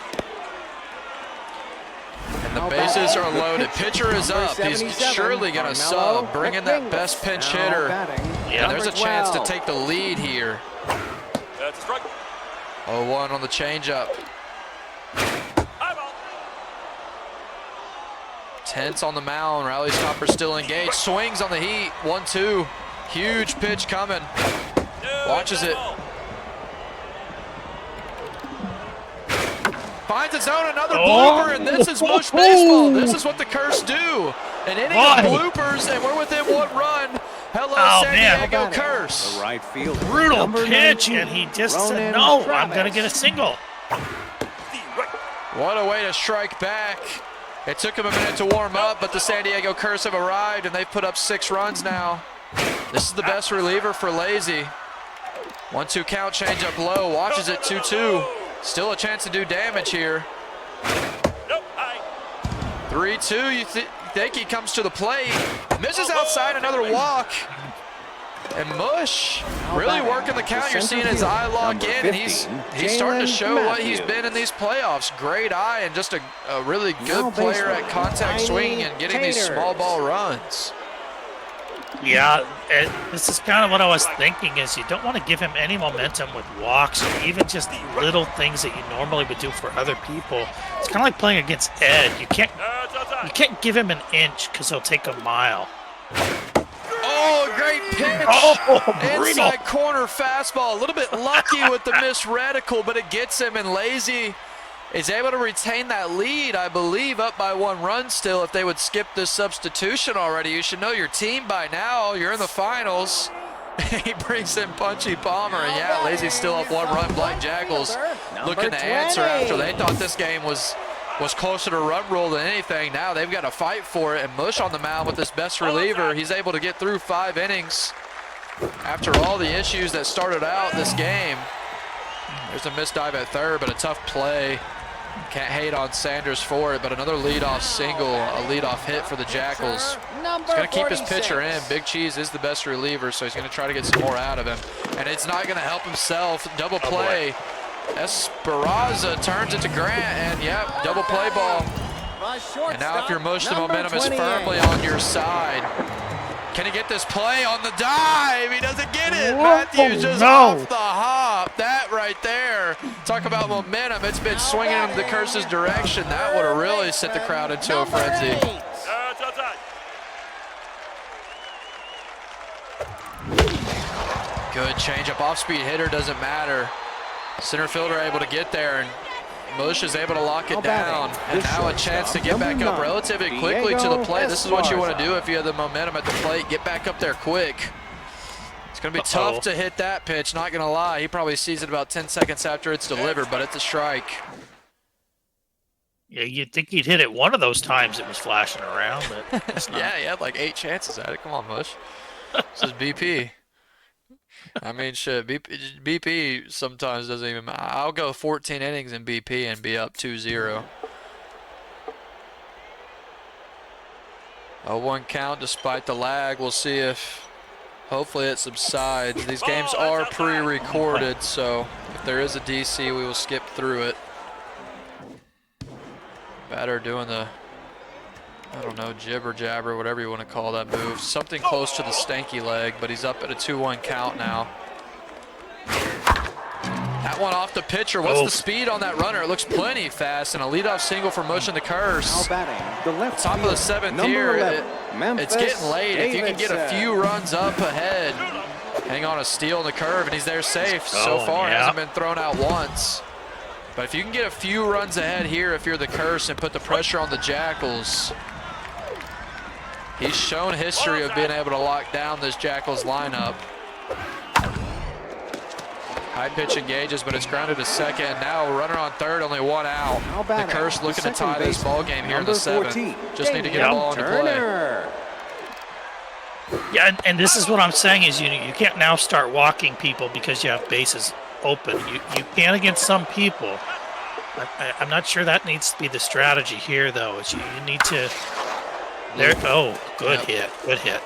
And the bases are loaded. Pitcher is up. He's surely going to sub, bring in that best pinch hitter. Yeah, there's a chance to take the lead here. 0-1 on the changeup. Tense on the mound. Rally stopper still engaged. Swings on the heat. 1-2. Huge pitch coming. Watches it. Finds his own, another blooper, and this is Mush baseball. This is what the Curse do. An inning of bloopers, and we're within 1 run. Hello, San Diego Curse. Brutal pitch, and he just said, no, I'm going to get a single. What a way to strike back. It took him a minute to warm up, but the San Diego Curse have arrived, and they've put up 6 runs now. This is the best reliever for Lazy. 1-2 count, change up low, watches it 2-2. Still a chance to do damage here. 3-2, you think he comes to the plate. Misses outside, another walk. And Mush really working the count. You're seeing his eye lock in, and he's starting to show what he's been in these playoffs. Great eye and just a really good player at contact swinging and getting these small ball runs. Yeah, this is kind of what I was thinking is you don't want to give him any momentum with walks or even just little things that you normally would do for other people. It's kind of like playing against Ed. You can't give him an inch because he'll take a mile. Oh, great pitch. Inside corner fastball. A little bit lucky with the missed reticle, but it gets him, and Lazy is able to retain that lead, I believe, up by 1 run still. If they would skip this substitution already, you should know your team by now. You're in the finals. He brings in Punchy Palmer, and yeah, Lazy's still up 1 run. Black Jackals looking to answer after they thought this game was closer to run rule than anything. Now they've got to fight for it, and Mush on the mound with this best reliever. He's able to get through 5 innings after all the issues that started out this game. There's a missed dive at third, but a tough play. Can't hate on Sanders for it, but another leadoff single, a leadoff hit for the Jackals. He's going to keep his pitcher in. Big Cheese is the best reliever, so he's going to try to get some more out of him. And it's not going to help himself. Double play. Esperanza turns it to Grant, and yep, double play ball. And now if you're Mush, the momentum is firmly on your side. Can he get this play on the dive? He doesn't get it. Matthews just off the hop. That right there. Talk about momentum. It's been swinging in the Curse's direction. That would have really sent the crowd into a frenzy. Good changeup. Off-speed hitter doesn't matter. Center fielder able to get there, and Mush is able to lock it down, and now a chance to get back up relatively quickly to the plate. This is what you want to do if you have the momentum at the plate. Get back up there quick. It's going to be tough to hit that pitch, not going to lie. He probably sees it about 10 seconds after it's delivered, but it's a strike. Yeah, you'd think he'd hit it one of those times it was flashing around, but it's not. Yeah, he had like 8 chances at it. Come on, Mush. This is BP. I mean, shit, BP sometimes doesn't even matter. I'll go 14 innings in BP and be up 2-0. 0-1 count despite the lag. We'll see if hopefully it subsides. These games are pre-recorded, so if there is a DC, we will skip through it. Batter doing the, I don't know, jibber jabber, whatever you want to call that move. Something close to the stanky leg, but he's up at a 2-1 count now. That one off the pitcher. What's the speed on that runner? It looks plenty fast, and a leadoff single for Mush1525 the Curse. Top of the 7th here. It's getting late. If you can get a few runs up ahead, hang on a steal in the curve, and he's there safe. So far, hasn't been thrown out once. But if you can get a few runs ahead here, if you're the Curse, and put the pressure on the Jackals, he's shown history of being able to lock down this Jackals lineup. High pitch engages, but it's grounded to second. Now runner on third, only 1 out. The Curse looking to tie this ball game here in the 7th. Just need to get a ball into play. Yeah, and this is what I'm saying is you can't now start walking people because you have bases open. You can against some people. I'm not sure that needs to be the strategy here, though. Is you need to. There. Oh, good hit. Good hit.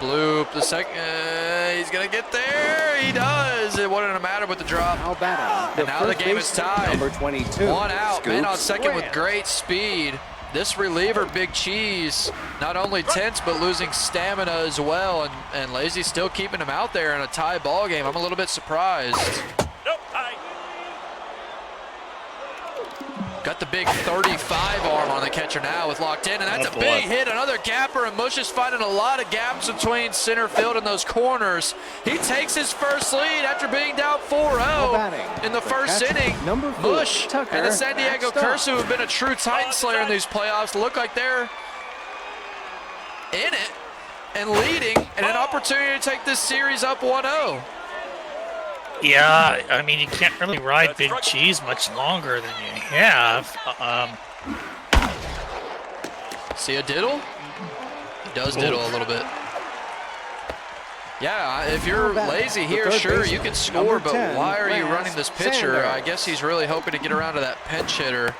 Bloop. The second. He's gonna get there. He does. It wouldn't have mattered with the drop. And now the game is tied. Number 22. 1 out. Man on second with great speed. This reliever, Big Cheese, not only tense but losing stamina as well, and Lazy still keeping him out there in a tie ball game. I'm a little bit surprised. Got the big 35 arm on the catcher now with locked in, and that's a big hit, another gapper, and Mush is finding a lot of gaps between center field and those corners. He takes his first lead after being down 4-0 in the first inning. Mush and the San Diego Curse, who have been a true Titan Slayer in these playoffs, look like they're in it and leading, and an opportunity to take this series up 1-0. Yeah, I mean, you can't really ride Big Cheese much longer than you have. See a diddle? He does diddle a little bit. Yeah, if you're lazy here, sure, you can score, but why are you running this pitcher? I guess he's really hoping to get around to that pinch hitter.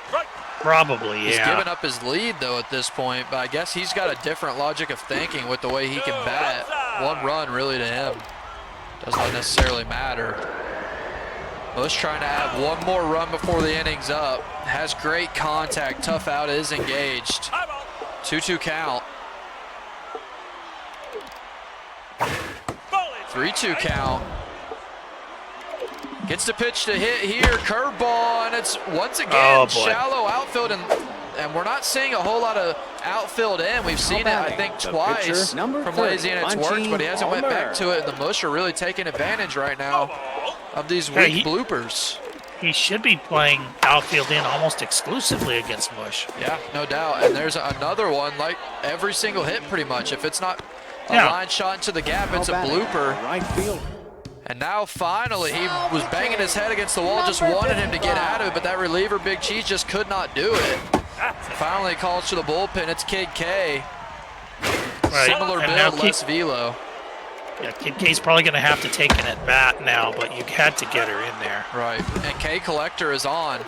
Probably, yeah. He's given up his lead, though, at this point, but I guess he's got a different logic of thinking with the way he can bat. 1 run, really, to him. Does not necessarily matter. Mush trying to add 1 more run before the inning's up. Has great contact. Tough out, is engaged. 2-2 count. 3-2 count. Gets the pitch to hit here. Curveball, and it's once again shallow outfield, and we're not seeing a whole lot of outfield in. We've seen it, I think, twice from Lazy, and it's worked, but he hasn't went back to it, and the Mush are really taking advantage right now of these weak bloopers. He should be playing outfield in almost exclusively against Mush. Yeah, no doubt. And there's another one, like every single hit pretty much. If it's not a line shot into the gap, it's a blooper. Right field. And now finally, he was banging his head against the wall, just wanted him to get out of it, but that reliever, Big Cheese, just could not do it. Finally calls to the bullpen. It's Kid K. Similar build, less velo. Yeah, Kid K's probably going to have to take an at-bat now, but you had to get her in there. Right, and K Collector is on.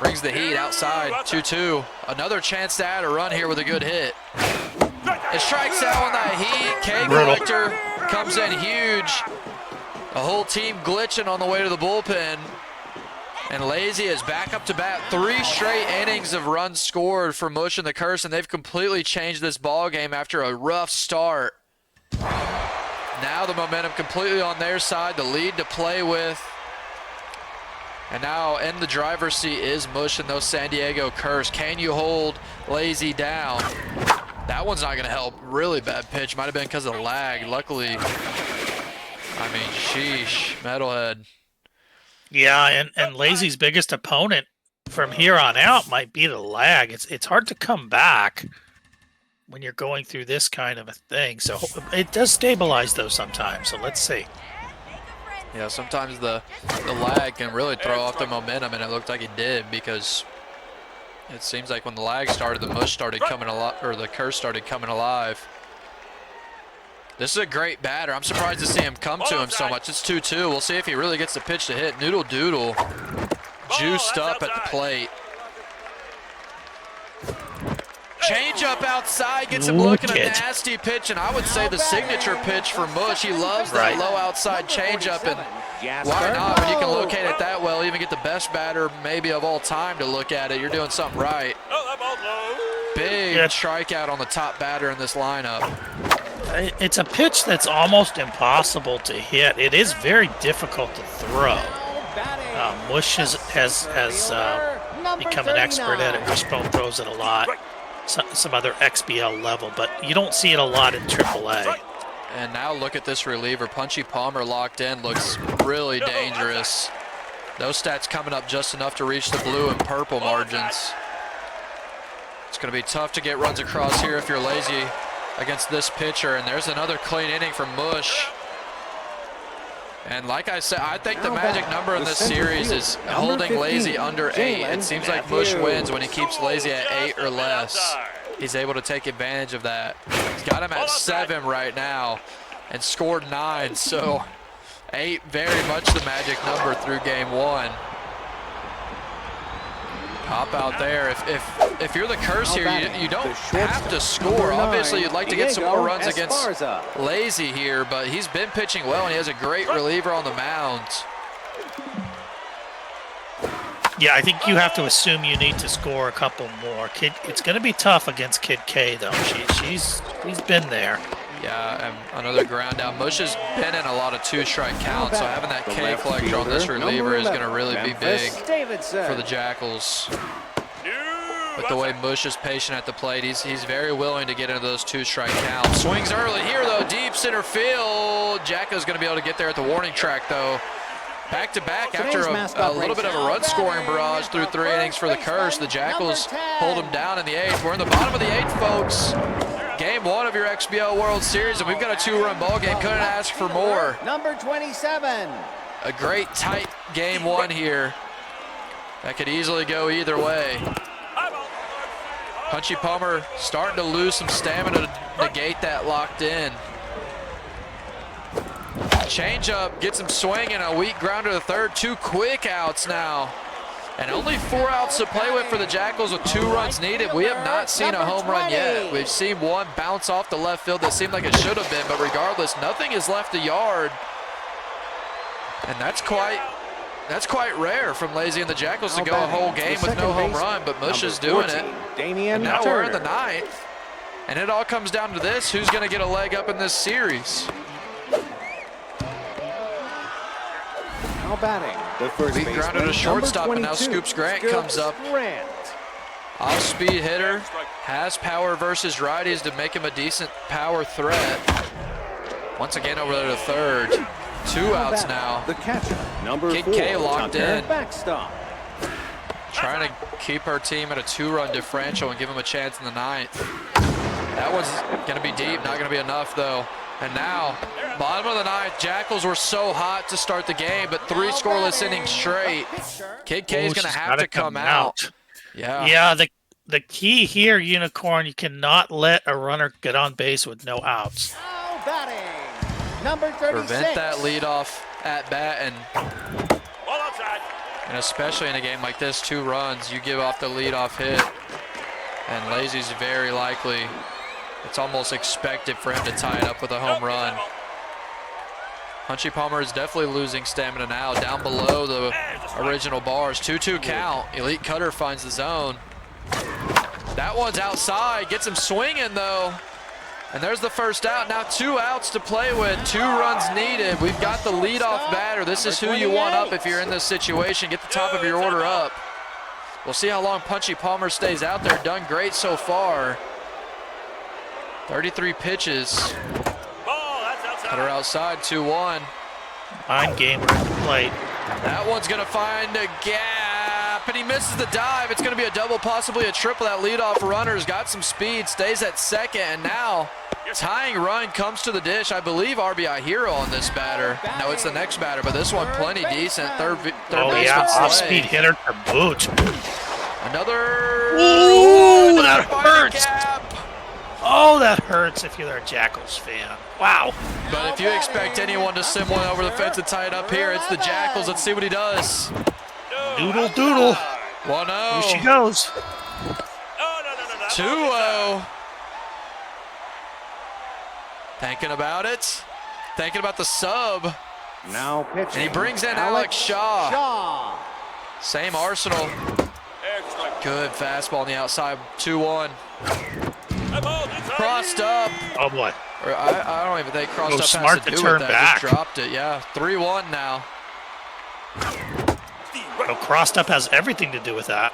Brings the heat outside, 2-2. Another chance to add a run here with a good hit. It strikes out on that heat. K Collector comes in huge. The whole team glitching on the way to the bullpen. And Lazy is back up to bat. 3 straight innings of runs scored for Mush and the Curse, and they've completely changed this ball game after a rough start. Now the momentum completely on their side, the lead to play with. And now in the driver's seat is Mush and those San Diego Curse. Can you hold Lazy down? That one's not going to help. Really bad pitch. Might have been because of the lag. Luckily, I mean, sheesh, Metalhead. Yeah, and Lazy's biggest opponent from here on out might be the lag. It's hard to come back. when you're going through this kind of a thing. So it does stabilize though sometimes. So let's see. Yeah, sometimes the lag can really throw off the momentum, and it looked like it did because it seems like when the lag started, the mush started coming alive, or the curse started coming alive. This is a great batter. I'm surprised to see him come to him so much. It's 2-2. We'll see if he really gets the pitch to hit. Noodle Doodle juiced up at the plate. Change up outside, gets him looking, a nasty pitch, and I would say the signature pitch for Mush. He loves that low outside change up, and why not? When you can locate it that well, even get the best batter maybe of all time to look at it, you're doing something right. Big strikeout on the top batter in this lineup. It's a pitch that's almost impossible to hit. It is very difficult to throw. Mush has become an expert at it. Wishbone throws it a lot. Some other XBL level, but you don't see it a lot in AAA. And now look at this reliever. Punchy Palmer locked in, looks really dangerous. Those stats coming up just enough to reach the blue and purple margins. It's going to be tough to get runs across here if you're lazy against this pitcher. And there's another clean inning from Mush. And like I said, I think the magic number in this series is holding Lazy under 8. It seems like Mush wins when he keeps Lazy at 8 or less. He's able to take advantage of that. He's got him at 7 right now and scored 9. So 8 very much the magic number through game 1. Pop out there. If you're the curse here, you don't have to score. Obviously, you'd like to get some more runs against Lazy here, but he's been pitching well, and he has a great reliever on the mound. Yeah, I think you have to assume you need to score a couple more. It's going to be tough against Kid K, though. She's been there. Yeah, and another ground out. Mush has been in a lot of 2-strike counts, so having that K collector on this reliever is going to really be big for the Jackals. But the way Mush is patient at the plate, he's very willing to get into those 2-strike counts. Swings early here, though, deep center field. Jacko's going to be able to get there at the warning track, though. Back-to-back after a little bit of a run-scoring barrage through 3 innings for the curse. The Jackals hold him down in the 8th. We're in the bottom of the 8th, folks. Game 1 of your XBL World Series, and we've got a 2-run ball game. Couldn't ask for more. Number 27. A great tight game 1 here. That could easily go either way. Punchy Palmer starting to lose some stamina to negate that locked in. Change-up gets him swinging. A weak grounder to third. 2 quick outs now. And only 4 outs to play with for the Jackals with 2 runs needed. We have not seen a home run yet. We've seen one bounce off the left field that seemed like it should have been, but regardless, nothing has left the yard. And that's quite rare from Lazy and the Jackals to go a whole game with no home run, but Mush is doing it. And now we're in the 9th. And it all comes down to this: who's going to get a leg up in this series? Now batting, the first baseman, grounded to shortstop, and now Scoops Grant comes up. Off-speed hitter, has power versus righties to make him a decent power threat. Once again over there to third. 2 outs now. The catcher, number Kid 4, K locked in. Backstop. Trying to keep her team at a 2-run differential and give him a chance in the 9th. That one's going to be deep, not going to be enough though. And now, bottom of the 9th, Jackals were so hot to start the game, but 3 scoreless innings straight. Kid K is going to have to come out. Yeah, the key here, Unicorn, you cannot let a runner get on base with no outs. Now batting, number 36. Prevent that leadoff at bat, and especially in a game like this, 2 runs, you give off the leadoff hit, and Lazy's very likely. It's almost expected for him to tie it up with a home run. Punchy Palmer is definitely losing stamina now, down below the original bars. 2-2 count. Elite Cutter finds the zone. That one's outside, gets him swinging though. And there's the first out. Now 2 outs to play with, 2 runs needed. We've got the leadoff batter. This is who you want up if you're in this situation. Get the top of your order up. We'll see how long Punchy Palmer stays out there. Done great so far. 33 pitches. Cutter outside, 2-1. Fine game at the plate. That one's going to find a gap. gap, and he misses the dive. It's going to be a double, possibly a triple. That leadoff runner's got some speed, stays at second, and now tying run comes to the dish. I believe RBI hero on this batter. No, it's the next batter, but this one plenty decent. Third baseman off-speed hitter to boot. Another. Ooh, that hurts. Gap. Oh, that hurts if you're a Jackals fan. Wow. But if you expect anyone to send one over the fence and tie it up here, it's the Jackals. Let's see what he does. Doodle, doodle. 1-0. Here she goes. 2-0. Thinking about it. Thinking about the sub. Now pitching. And he brings in Alex Shaw. Shaw. Same arsenal. Good fastball on the outside. 2-1. Crossed up. Oh, boy. Or I don't even think crossed up smart has to to do turn with that. back. Just dropped it. Yeah, 3-1 now. So crossed up has everything to do with that.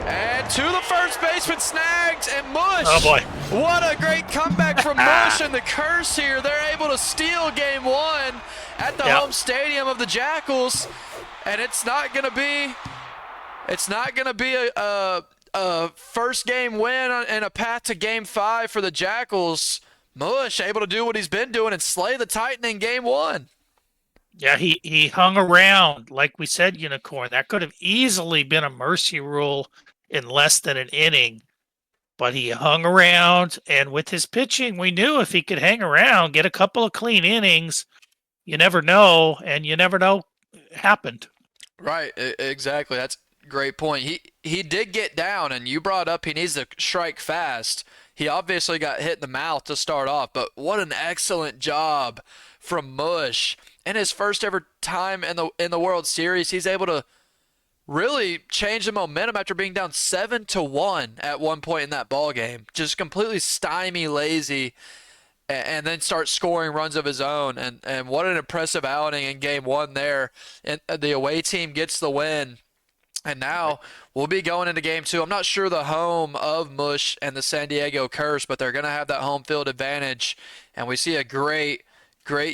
And to the first baseman, snags, and Mush. Oh, boy. What a great comeback from Mush and the curse here. They're able to steal game one at the home stadium of the Jackals. And it's not going to be a first game win and a path to game 5 for the Jackals. Mush able to do what he's been doing and slay the Titan in game 1. Yeah, he hung around. Like we said, Unicorn, that could have easily been a mercy rule in less than an inning. But he hung around, and with his pitching, we knew if he could hang around, get a couple of clean innings, you never know, and you never know it happened. Right, exactly. That's a great point. He did get down, and you brought up he needs to strike fast. He obviously got hit in the mouth to start off, but what an excellent job from Mush. In his first ever time in the World Series, he's able to really change the momentum after being down 7-1 at one point in that ball game. Just completely stymie, lazy, and then start scoring runs of his own. And what an impressive outing in game 1 there. And the away team gets the win. And now we'll be going into game 2. I'm not sure the home of Mush and the San Diego Curse, but they're going to have that home field advantage. And we see a great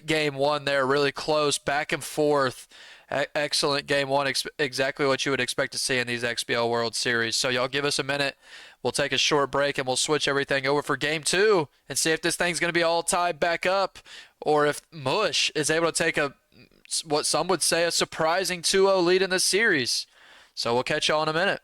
game 1 there, really close, back and forth. Excellent game 1, exactly what you would expect to see in these XBL World Series. So y'all give us a minute. We'll take a short break and we'll switch everything over for game 2 and see if this thing's going to be all tied back up or if Mush is able to take what some would say a surprising 2-0 lead in this series. So we'll catch y'all in a minute.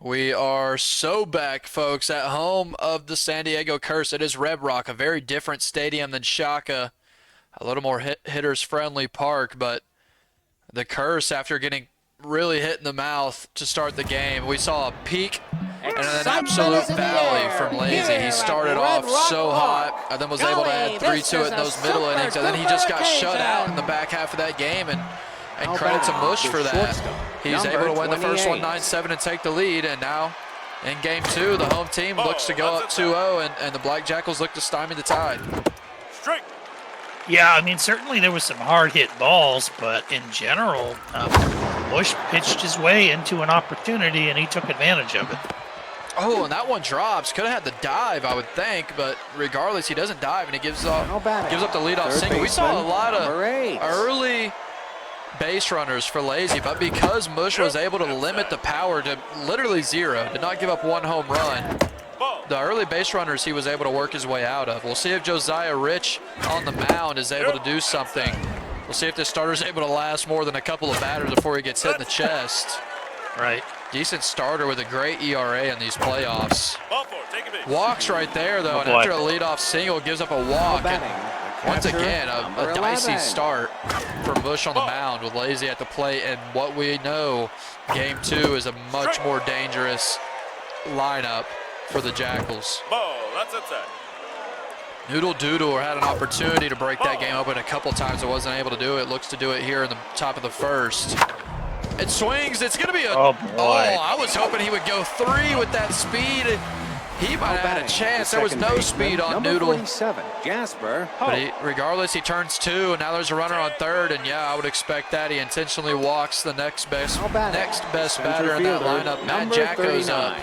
We are so back, folks, at home of the San Diego Curse. It is Red Rock, a very different stadium than Shaka, a little more hitters-friendly park, but the Curse, after getting really hit in the mouth to start the game, we saw a peak and an absolute valley from Lazy. He started off so hot and then was able to add 3 to it in those middle innings, and then he just got shut out in the back half of that game, and credit to Mush for that. He's able to win the first one 9-7 and take the lead, and now in game 2, the home team looks to go up 2-0, and the Black Jackals look to stymie the Tide. Yeah, I mean, certainly there was some hard-hit balls, but in general, Mush pitched his way into an opportunity, and he took advantage of it. Oh, and that one drops. Could have had the dive, I would think, but regardless, he doesn't dive, and he gives up the leadoff single. We saw a lot of early base runners for Lazy, but because Mush was able to limit the power to literally 0, did not give up 1 home run, the early base runners he was able to work his way out of. We'll see if Josiah Rich on the mound is able to do something. We'll see if this starter is able to last more than a couple of batters before he gets hit in the chest. Right. Decent starter with a great ERA in these playoffs. Walks right there, though, and after a leadoff single, gives up a walk. And once again, a dicey start for Mush on the mound with Lazy at the plate, and what we know, game 2 is a much more dangerous lineup for the Jackals. Noodle Doodle had an opportunity to break that game open a couple times, but wasn't able to do it. Looks to do it here in the top of the first. It swings. It's going to be a... Oh, boy. I was hoping he would go 3 with that speed. He might have had a chance. There was no speed on Noodle. Jasper. But regardless, he turns 2, and now there's a runner on third, and yeah, I would expect that. He intentionally walks the next best batter in that lineup. Matt Jacko's up.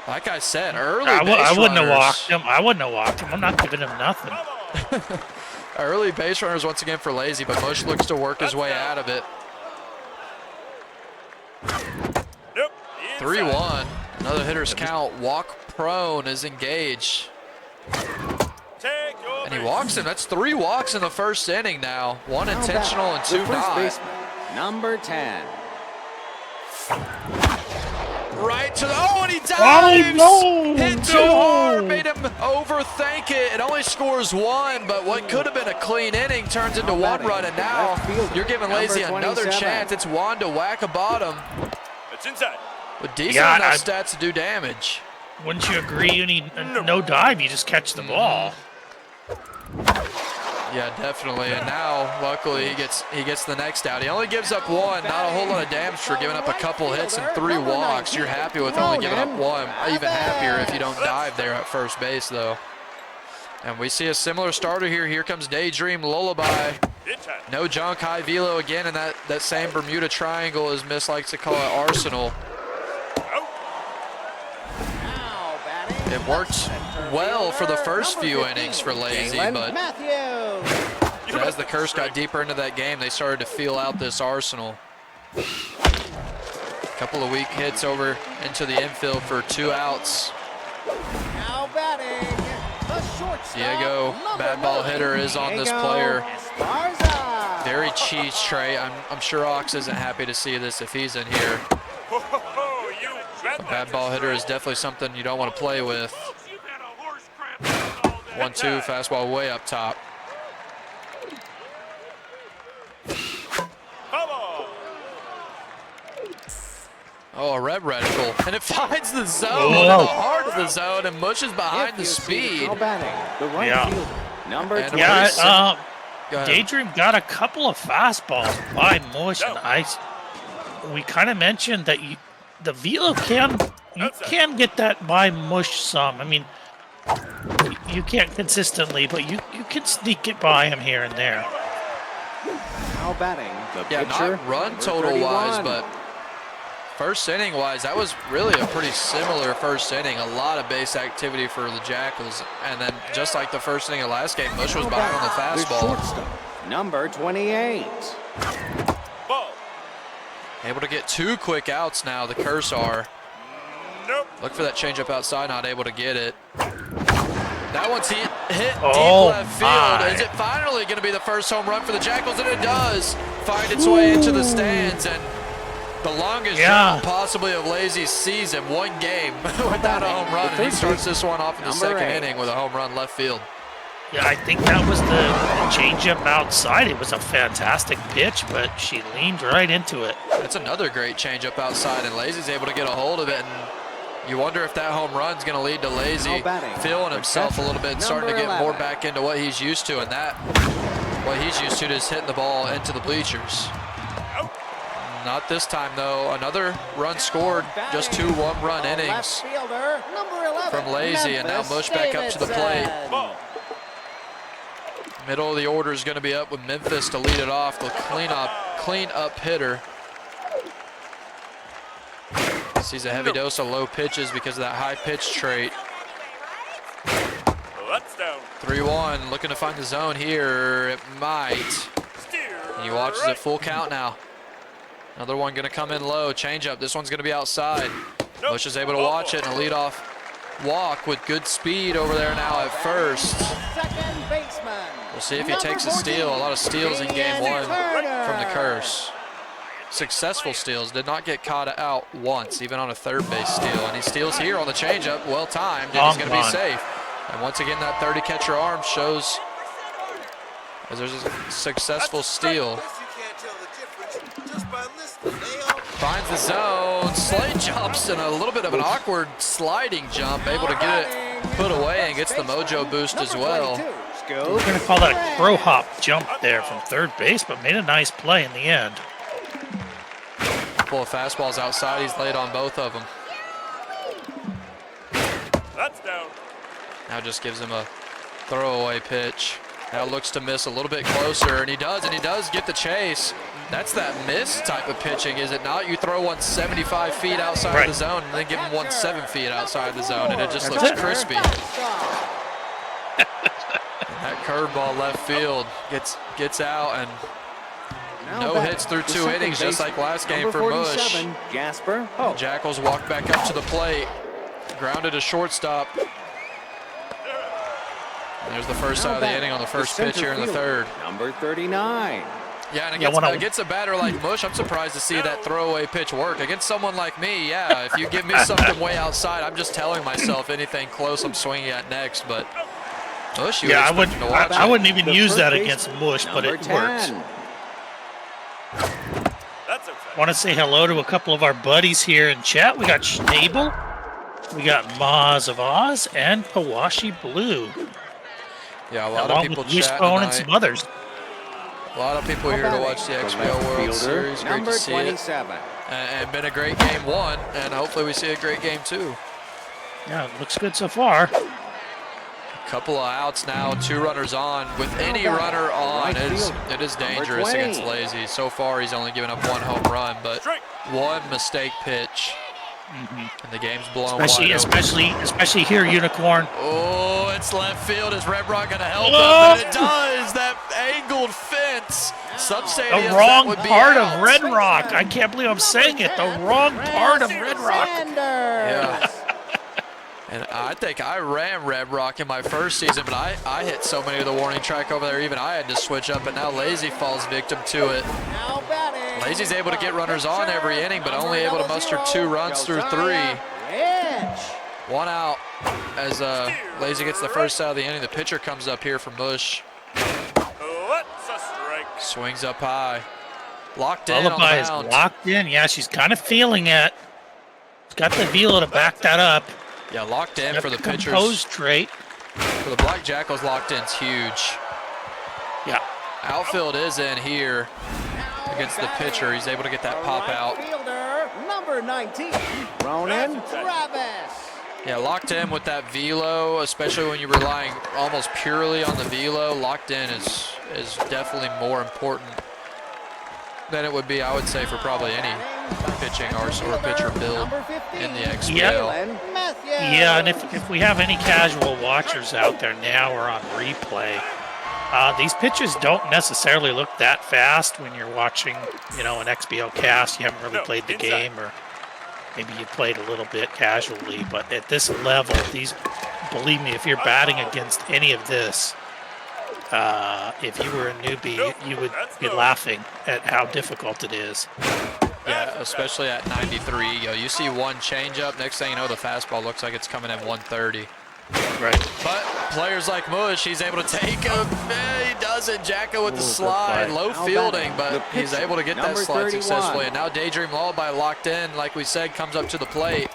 Like I said, early I wouldn't have walked him. I'm not giving him nothing. Early base runners once again for Lazy, but Mush looks to work his way out of it. 3-1. Another hitter's count. Walk prone is engaged. And he walks him. That's 3 walks in the first inning now. 1 intentional and 2 not. Number 10. Right to the... Oh, and he dives! Oh, no! Hit too hard, made him overthink it. It only scores 1, but what could have been a clean inning turns into 1 run, and now you're giving Lazy another chance. It's Juan to whack a bottom. It's inside. With decent enough stats to do damage. Wouldn't you agree? You need no dive. You just catch the ball. Yeah, definitely. And now, luckily, he gets the next out. He only gives up 1. Not a whole lot of damage for giving up a couple hits and 3 walks. You're happy with only giving up 1. Even happier if you don't dive there at first base, though. And we see a similar starter here. Here comes Daydream Lullaby. No junk, high velo again, and that same Bermuda Triangle, as Miss likes to call it, Arsenal. It worked well for the first few innings for Lazy, but as the Curse got deeper into that game, they started to feel out this Arsenal. A couple of weak hits over into the infield for 2 outs. Now batting, the shortstop, Diego, bad ball hitter, is on this player. Very cheese tray. I'm sure Ox isn't happy to see this if he's in here. A bad ball hitter is definitely something you don't want to play with. 1-2, fastball way up top. Oh, a red reticle, and it finds the zone, in the heart of the zone, and Mush is behind the speed. Number 20. Yeah, Daydream got a couple of fastballs by Mush, and we kind of mentioned that the velo you can get that by Mush some. I mean, you can't consistently, but you can sneak it by him here and there. Now batting, the pitcher, not run total wise, but first inning wise, that was really a pretty similar first inning. A lot of base activity for the Jackals, and then just like the first inning of last game, Mush was behind on the fastball. Number 28. Able to get 2 quick outs now, the Curse are. Look for that changeup outside, not able to get it. That one's hit deep left field. Is it finally going to be the first home run for the Jackals? And it does find its way into the stands. And The longest drought possibly of Lazy's season, one game without a home run, and he starts this one off in the second inning with a home run left field. Yeah, I think that was the changeup outside. It was a fantastic pitch, but she leaned right into it. That's another great changeup outside, and Lazy's able to get a hold of it, and you wonder if that home run's going to lead to Lazy feeling himself a little bit and starting to get more back into what he's used to, and what he's used to is hitting the ball into the bleachers. Not this time, though. Another run scored, just 2 one-run innings from Lazy, and now Mush back up to the plate. Middle of the order is going to be up with Memphis to lead it off, the clean-up hitter. Sees a heavy dose of low pitches because of that high pitch trait. 3-1, looking to find the zone here. It might. And he watches it full count now. Another one going to come in low, changeup. This one's going to be outside. Mush is able to watch it and a leadoff walk with good speed over there now at first. We'll see if he takes a steal. A lot of steals in game 1 from the Curse. Successful steals, did not get caught out once, even on a third base steal. And he steals here on the changeup, well timed, and he's going to be safe. And once again, that 30 catcher arm shows as there's a successful steal. Finds the zone, slate jumps, and a little bit of an awkward sliding jump, able to get it put away and gets the mojo boost as well. We're going to call that a crow hop jump there from third base, but made a nice play in the end. Couple of fastballs outside, he's laid on both of them. That's down. Now just gives him a throwaway pitch. Now looks to miss a little bit closer, and he does get the chase. That's that miss type of pitching, is it not? You throw one 75 feet outside of the zone and then give him one 7 feet outside the zone, and it just looks crispy. That curveball left field gets out, and no hits through 2 innings, just like last game for Mush. Jackals walk back up to the plate, grounded to shortstop. And there's the first out of the inning on the first pitch here in the third. Number 39. Yeah, and against a batter like Mush, I'm surprised to see that throwaway pitch work. Against someone like me, yeah, if you give me something way outside, I'm just telling myself anything close I'm swinging at next. But Mush, I wouldn't even use that against Mush, but it works. Want to say hello to a couple of our buddies here in chat. We got Schnabel, we got Maz of Oz, and Pawashi Blue. Yeah, a lot of people chatting and some others. A lot of people here to watch the XBL World Series. Great to see it. And been a great game 1, and hopefully we see a great game 2. Yeah, it looks good so far. Couple of outs now, 2 runners on. With any runner on, it is dangerous against Lazy. So far, he's only given up 1 home run, but 1 mistake pitch. And the game's blown wide open. Especially here, Unicorn. Oh, it's left field. Is Red Rock going to help him? And it does. That angled fence. Some stadiums, the wrong part of Red Rock. I can't believe I'm saying it. The wrong part of Red Rock. Yeah. And I think I ran Red Rock in my first season, but I hit so many of the warning track over there, even I had to switch up, but now Lazy falls victim to it. Lazy's able to get runners on every inning, but only able to muster 2 runs through 3. 1 out as Lazy gets the first out of the inning. The pitcher comes up here for Mush. Swings up high. Locked in on the mound. Is locked in. Yeah, she's kind of feeling it. She's got the velo to back that up. Yeah, locked in for the pitchers. Composed trait. For the Black Jackals, locked in's huge. Yeah. Outfield is in here against the pitcher. He's able to get that pop out. Number 19, Ronan Travis. Yeah, locked in with that velo, especially when you're relying almost purely on the velo. Locked in is definitely more important than it would be, I would say, for probably any pitching or pitcher build in the XBL. Yeah, and if we have any casual watchers out there now or on replay, these pitches don't necessarily look that fast when you're watching, an XBL cast. You haven't really played the game, or maybe you played a little bit casually. But at this level, believe me, if you're batting against any of this, if you were a newbie, you would be laughing at how difficult it is. Yeah, especially at 93. You see one changeup, next thing you know, the fastball looks like it's coming in 130. Right. But players like Mush, he's able to take him. He doesn't. Jacko with the slide. Low fielding, but he's able to get that slide successfully. And now Daydream Lullaby locked in, like we said, comes up to the plate,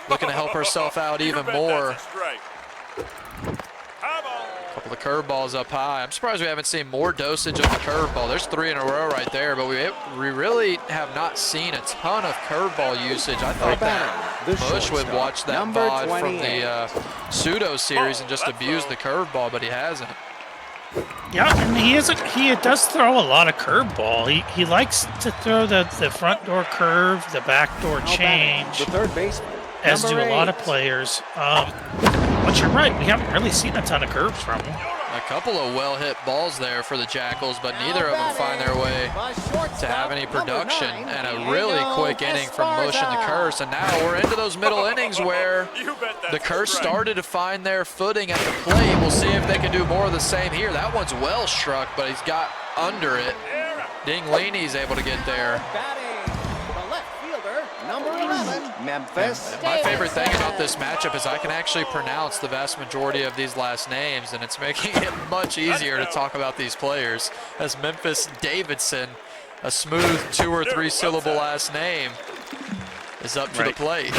looking to help herself out even more. A couple of curveballs up high. I'm surprised we haven't seen more dosage of the curveball. There's 3 in a row right there, but we really have not seen a ton of curveball usage. I thought that Mush would watch that VOD from the pseudo series and just abuse the curveball, but he hasn't. Yeah, and he does throw a lot of curveball. He likes to throw the front door curve, the back door change, the third baseman, as do a lot of players. But you're right, we haven't really seen a ton of curves from him. A couple of well-hit balls there for the Jackals, but neither of them find their way to have any production. And a really quick inning from Mush and the Curse. And now we're into those middle innings where the Curse started to find their footing at the plate. We'll see if they can do more of the same here. That one's well struck, but he's got under it. Dinglini's able to get there. number 11, Memphis. My favorite thing about this matchup is I can actually pronounce the vast majority of these last names, and it's making it much easier to talk about these players. As Memphis Davidson, a smooth 2 or 3 syllable last name, is up to the plate.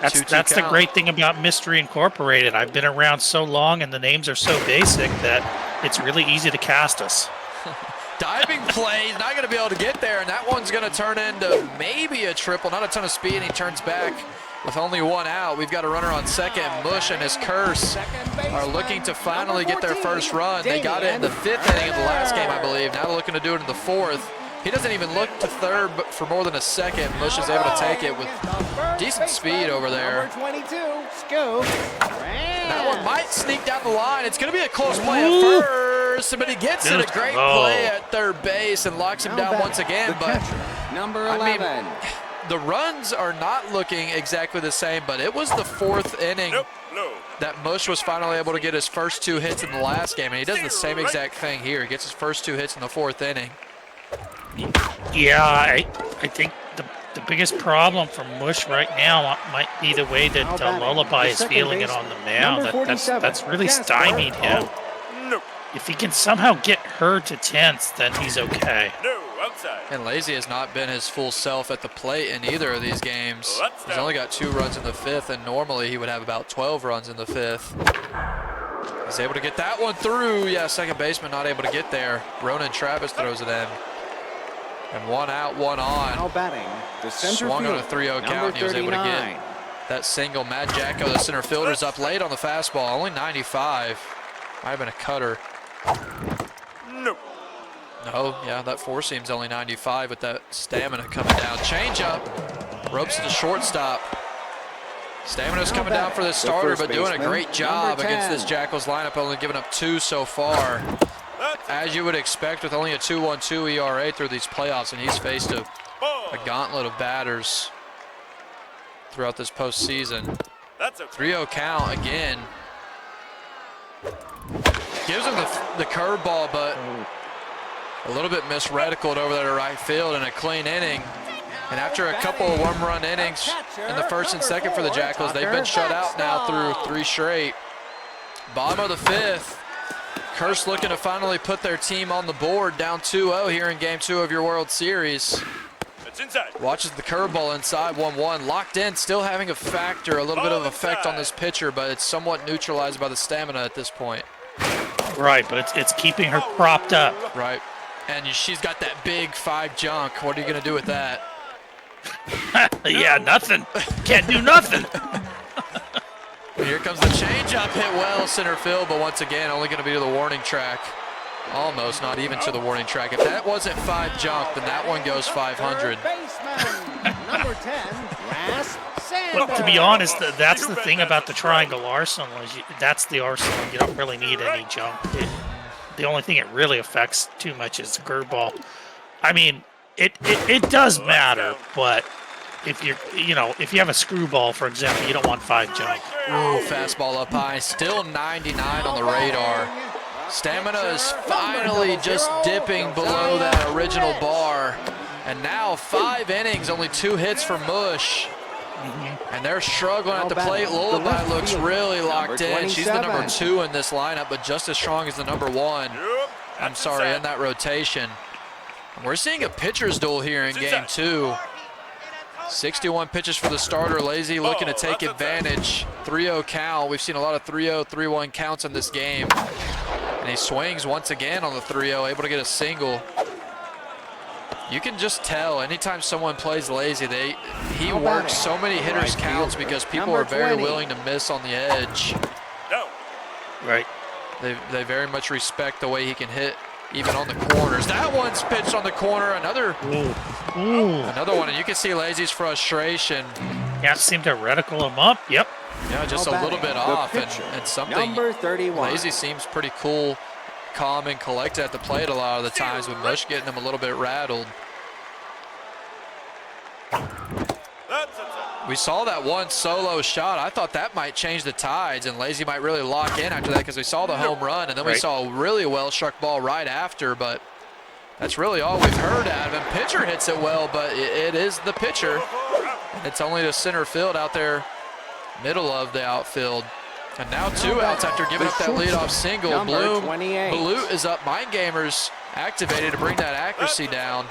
That's the great thing about Mystery Incorporated. I've been around so long and the names are so basic that it's really easy to cast us. Diving play, he's not going to be able to get there, and that one's going to turn into maybe a triple. Not a ton of speed, and he turns back with only 1 out. We've got a runner on second. Mush and his Curse are looking to finally get their first run. They got it in the 5th inning of the last game, I believe. Now they're looking to do it in the 4th. He doesn't even look to third for more than a second. Mush is able to take it with decent speed over there. That one might sneak down the line. It's going to be a close play at first, but he gets it. A great play at third base and locks him down once again. But number 11. I mean, the runs are not looking exactly the same, but it was the 4th inning that Mush was finally able to get his first 2 hits in the last game, and he does the same exact thing here. He gets his first 2 hits in the 4th inning. Yeah, I think the biggest problem for Mush right now might be the way that Lullaby is feeling it on the mound. That's really stymied him. If he can somehow get her to 10th, then he's okay. And Lazy has not been his full self at the plate in either of these games. He's only got 2 runs in the 5th, and normally he would have about 12 runs in the 5th. He's able to get that one through. Yeah, second baseman not able to get there. Ronan Travis throws it in. And 1 out, 1 on. Now batting, the center swung on a field, 3-0 count, and he was able to get that single. Matt Jacko, the center fielder's up late on the fastball, only 95. Might have been a cutter. No, yeah, that 4-seam's only 95 with that stamina coming down. Changeup, ropes to the shortstop. Stamina's coming down for the starter, but doing a great job against this Jackals lineup, only giving up 2 so far. As you would expect with only a 2.12 ERA through these playoffs, and he's faced a gauntlet of batters throughout this postseason. 3-0 count again. Gives him the curveball, but a little bit misreticled over there to right field, and a clean inning. And after a couple of 1-run innings in the 1st and 2nd for the Jackals, they've been shut out now through 3 straight. Bottom of the 5th. Curse looking to finally put their team on the board, down 2-0 here in Game 2 of your World Series. Watches the curveball inside, 1-1. Locked in, still having a factor, a little bit of effect on this pitcher, but it's somewhat neutralized by the stamina at this point. Right, but it's keeping her propped up. Right, and she's got that big 5 junk. What are you going to do with that? Yeah, nothing. Can't do nothing. Here comes the changeup, hit well center field, but once again only going to be to the warning track. Almost, not even to the warning track. If that wasn't 5 junk, then that one goes 500. Number 10, Well, to be honest, that's the thing about the Triangle Arsenal is that's the arsenal. You don't really need any junk. The only thing it really affects too much is the curveball. I mean, it does matter, but if you have a screwball, for example, you don't want 5 junk. Ooh, fastball up high, still 99 on the radar. Stamina is finally just dipping below that original bar. And now 5 innings, only 2 hits for Mush. And they're struggling at the plate. Lullaby looks really locked in. She's the number 2 in this lineup, but just as strong as the number 1. I'm sorry, in that rotation. We're seeing a pitcher's duel here in game 2. 61 pitches for the starter. Lazy looking to take advantage. 3-0 count. We've seen a lot of 3-0, 3-1 counts in this game. And he swings once again on the 3-0, able to get a single. You can just tell anytime someone plays Lazy, he works so many hitters' counts because people are very willing to miss on the edge. Right. They very much respect the way he can hit even on the corners. That one's pitched on the corner. Another one, and you can see Lazy's frustration. Can't seem to reticle him up. Yep. Yeah, just a little bit off, and something. Lazy seems pretty cool, calm, and collected at the plate a lot of the times, with Mush getting him a little bit rattled. We saw that one solo shot. I thought that might change the tides, and Lazy might really lock in after that because we saw the home run, and then we saw a really well-struck ball right after, but that's really all we've heard out of him. Pitcher hits it well, but it is the pitcher. It's only to center field out there, middle of the outfield. And now 2 outs after giving up that leadoff single. Balut is up. Mind Gamers activated to bring that accuracy down.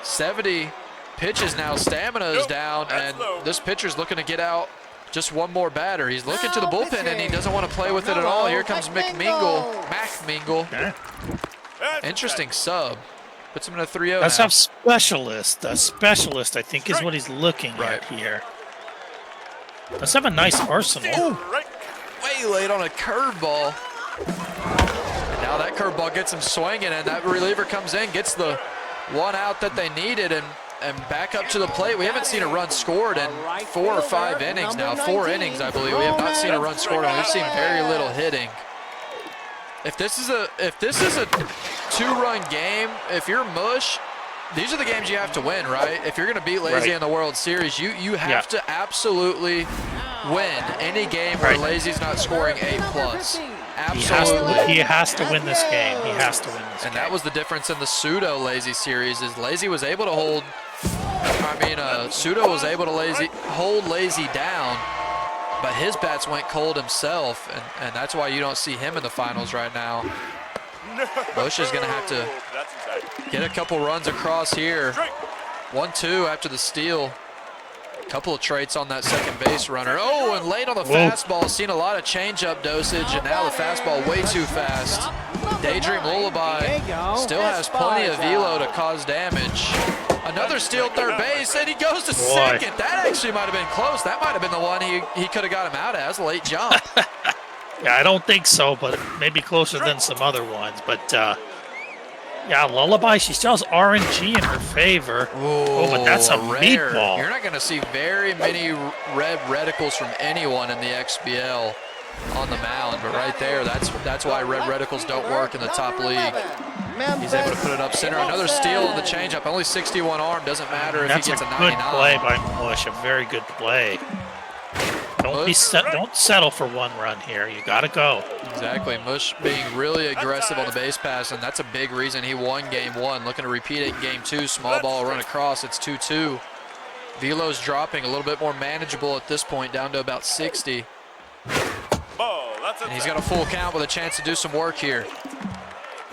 70 pitches now. Stamina is down, and this pitcher's looking to get out just one more batter. He's looking to the bullpen, and he doesn't want to play with it at all. Here comes Mac Mingle. Interesting sub. Puts him in a 3-0 That's now. a specialist. A specialist, I think, is what he's looking at here. Let's have a nice arsenal. Way late on a curveball. And now that curveball gets him swinging, and that reliever comes in, gets the 1 out that they needed, and back up to the plate. We haven't seen a run scored in 4 or 5 innings now. 4 innings, I believe. We have not seen a run scored, and we've seen very little hitting. If this is a 2-run game, if you're Mush, these are the games you have to win, right? If you're going to beat Lazy in the World Series, you have to absolutely win any game where Lazy's not scoring 8+. Absolutely. He has to win this game. He has to win this game. And that was the difference in the pseudo Lazy series, is Lazy was able to hold, pseudo was able to hold Lazy down, but his bats went cold himself, and that's why you don't see him in the finals right now. Bush is going to have to get a couple runs across here. 1-2 after the steal. Couple of traits on that second base runner. Oh, and late on the fastball, seen a lot of changeup dosage, and now the fastball way too fast. Daydream Lullaby still has plenty of velo to cause damage. Another steal third base, and he goes to second. That actually might have been close. That might have been the one he could have got him out as a late jump. Yeah, I don't think so, but maybe closer than some other ones. But yeah, Lullaby, she still has RNG in her favor. But that's a rare. meatball. You're not going to see very many red reticles from anyone in the XBL on the mound, but right there, that's why red reticles don't work in the top league. He's able to put it up center. Another steal on the changeup. Only 61 arm. Doesn't matter if he gets a 99. That's a good play by Mush. A very good play. Don't settle for 1 run here. You got to go. Exactly. Mush being really aggressive on the base pass, and that's a big reason he won game 1. Looking to repeat it in game 2. Small ball run across. It's 2-2. Velo's dropping a little bit more manageable at this point, down to about 60. And he's got a full count with a chance to do some work here.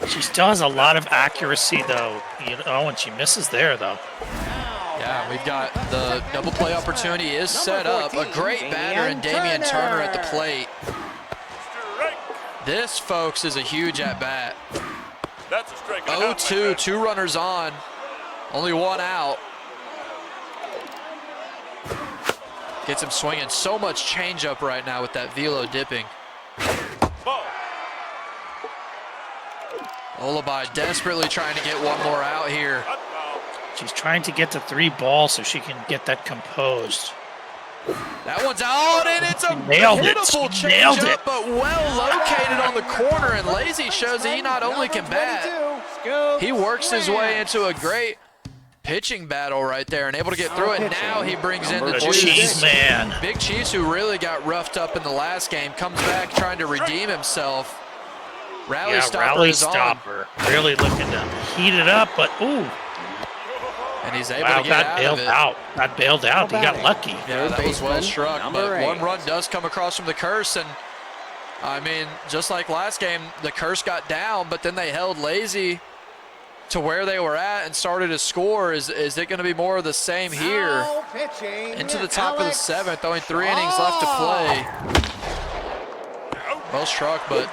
She still has a lot of accuracy, though. And she misses there, though. Yeah, we've got the double play opportunity is set up. A great batter in Damian Turner at the plate. This, folks, is a huge at-bat. 0-2, 2 runners on, only 1 out. Gets him swinging. So much changeup right now with that velo dipping. Lullaby desperately trying to get 1 more out here. She's trying to get to 3 balls so she can get that composed. That one's out, and it's a beautiful changeup, but well located on the corner, and Lazy shows he not only can bat, he works his way into a great pitching battle right there and able to get through it. Now he brings in the Cheese Man. Big Cheese, who really got roughed up in the last game, comes back trying to redeem himself. Rally stopper is on. Really looking to heat it up, but ooh. And he's able to get out of it. That bailed out. He got lucky. Yeah, that was well struck. But 8. one run does come across from the curse. And, I mean, just like last game, the curse got down, but then they held Lazy to where they were at and started to score. Is it going to be more of the same here? Into the top of the 7th, only 3 innings left to play. Well struck, but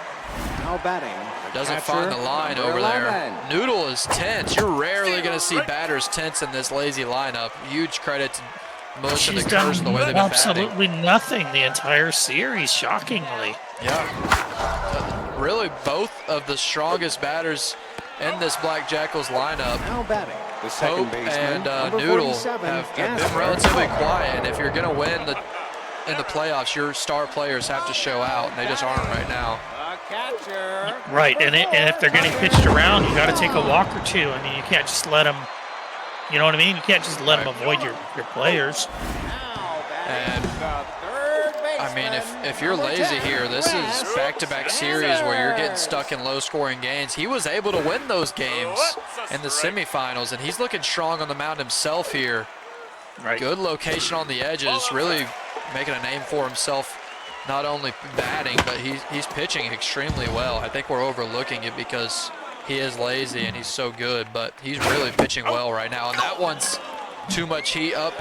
Now batting. doesn't find the line over there. Noodle is tense. You're rarely going to see batters tense in this Lazy lineup. Huge credit to Mush and the She's curse and the way they've been batting. absolutely nothing the entire series, shockingly. Yeah. Really, both of the strongest batters in this Black Jackals lineup, Now batting. The second Hope baseman, and number Noodle, 47, have been Gasper. relatively quiet. And if you're going to win in the playoffs, your star players have to show out, and they just aren't right now. The catcher. Right, and if they're getting pitched around, you got to take a walk or two. I mean, you can't just let them, you know what I mean? You can't just let them avoid your players. Now And batting. The third baseman, I mean, if you're number lazy 10, here, this is back-to-back series where you're getting stuck in low-scoring games. He was able to win those games in the semifinals, and he's looking strong on the mound himself here. Right. Good location on the edges, really making a name for himself, not only batting, but he's pitching extremely well. I think we're overlooking it because he is lazy and he's so good, but he's really pitching well right now. And that one's too much heat up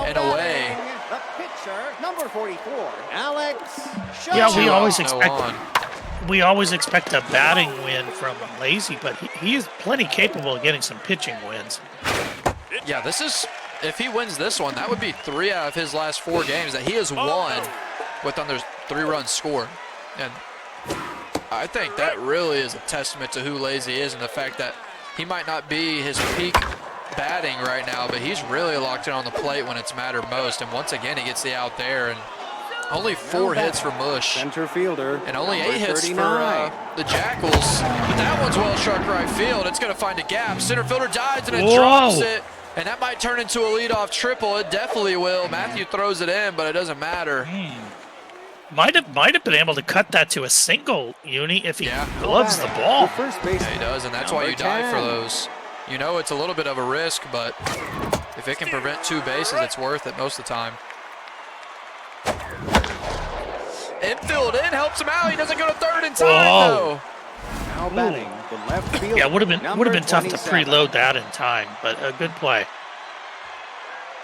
and away. The pitcher, number 44, Alex. Yeah, we Two always out, no expect on. we always expect a batting win from Lazy, but he is plenty capable of getting some pitching wins. Yeah, this is, if he wins this one, that would be 3 out of his last 4 games that he has won with under 3 runs scored. And I think that really is a testament to who Lazy is and the fact that he might not be his peak batting right now, but he's really locked in on the plate when it's mattered most. And once again, he gets the out there, and only 4 hits for Mush. Center fielder. And only 8 number hits 39. for the Jackals. But that one's well struck right field. It's going to find a gap. Center fielder dives and it Whoa. drops it. And that might turn into a leadoff triple. It definitely will. Matthew throws it in, but it doesn't matter. Might have been able to cut that to a single, Uni, if he Yeah. gloves the ball. The first base. Yeah, he does, and that's why you dive for those. You know it's a little bit of a risk, but if it can prevent 2 bases, it's worth it most of the time. Infield in, helps him out. He doesn't go to third in time, though. Now batting. The left field. Yeah, would have been tough to 27. preload that in time, but a good play.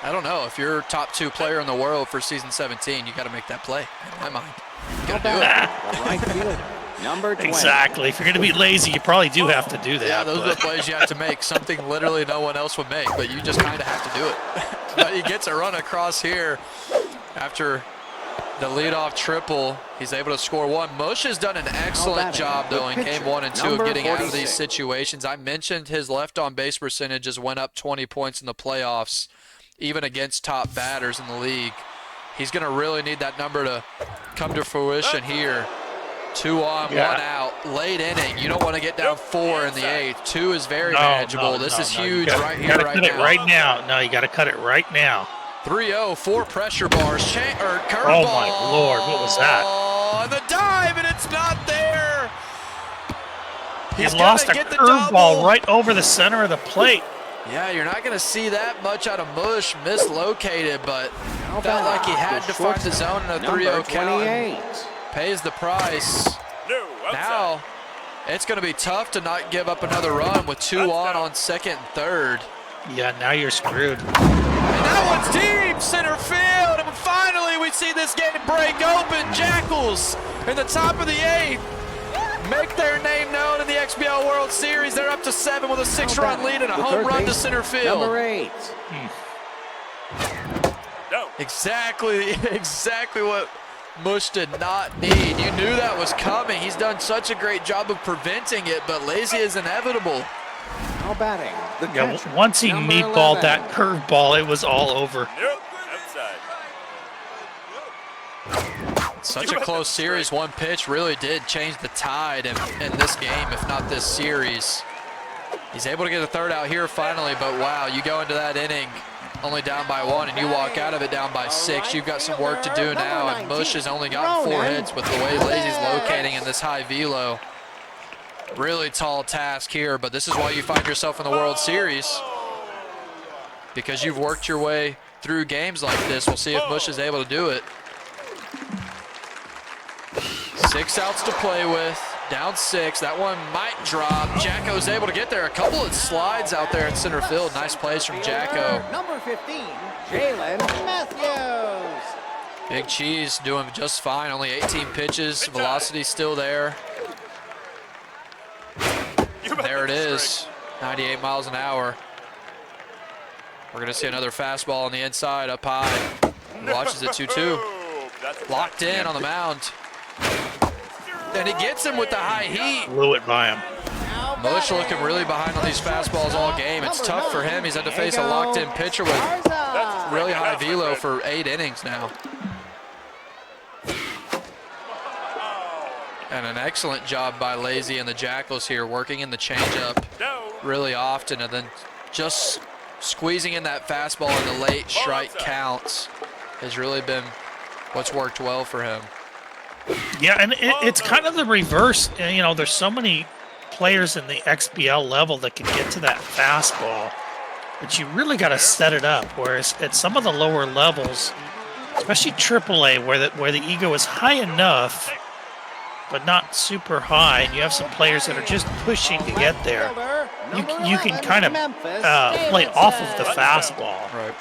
I don't know. If you're top 2 player in the world for season 17, you got to make that play, in my mind. You got to do it. The right field. Number 20. Exactly. If you're going to be lazy, you probably do have to do that. Yeah, those are the but- plays you have to make. Something literally no one else would make, but you just kind of have to do it. But he gets a run across here after the leadoff triple. He's able to score 1. Mush has done an excellent job, though, in game 1 and 2 of number getting out of 46. these situations. I mentioned his left on base percentages went up 20 points in the playoffs, even against top batters in the league. He's going to really need that number to come to fruition here. 2 on, 1 out, late inning. You don't want to get down 4 in the 8th. 2 is very manageable. This is huge right here, right now. You got to cut it right now. No, you got to cut it right now. 3-0, 4 pressure bars, curveball. Oh my Lord, what was that? And the dive, and it's not there. He He's lost a gonna get the curveball double. right over the center of the plate. Yeah, you're not going to see that much out of Mush, mislocated, but felt like he had to find the zone in a 3-0 count. Pays the price. Now, it's going to be tough to not give up another run with 2 on second and third. Yeah, now you're screwed. And that one's deep center field. And finally, we see this game break open. Jackals in the top of the 8th make their name known in the XBL World Series. They're up to 7 with a 6-run lead and a home run to center field. Number 8. Exactly what Mush did not need. You knew that was coming. He's done such a great job of preventing it, but lazy is inevitable. Now batting. The Yeah, catcher, once he number meatballed 11. that curveball, it was all over. Such a close series. One pitch really did change the tide in this game, if not this series. He's able to get the third out here finally, but wow, you go into that inning only down by 1 and you walk out of it down by 6. You've got some work to do now, and Mush has only gotten 4 hits with the way Lazy's locating in this high velo. Really tall task here, but this is why you find yourself in the World Series. because you've worked your way through games like this. We'll see if Mush is able to do it. 6 outs to play with. Down 6. That one might drop. Jacko's able to get there. A couple of slides out there in center field. Nice plays from Jacko. Number 15, Jalen Matthews. Big Cheese doing just fine. Only 18 pitches. Velocity still there. There it is. 98 miles an hour. We're going to see another fastball on the inside, up high. Watches it 2-2. Locked in on the mound. And he gets him with the high heat. Blew it by him. Mush looking really behind on these fastballs all game. It's tough for him. He's had to face a locked-in pitcher with really high velo for 8 innings now. And an excellent job by Lazy and the Jackals here, working in the changeup really often, and then just squeezing in that fastball in the late strike counts has really been what's worked well for him. Yeah, and it's kind of the reverse. You know, there's so many players in the XBL level that can get to that fastball, but you really got to set it up. Whereas at some of the lower levels, especially AAA, where the ego is high enough, but not super high, and you have some players that are just pushing to get there, you can kind of play off of the fastball. Right.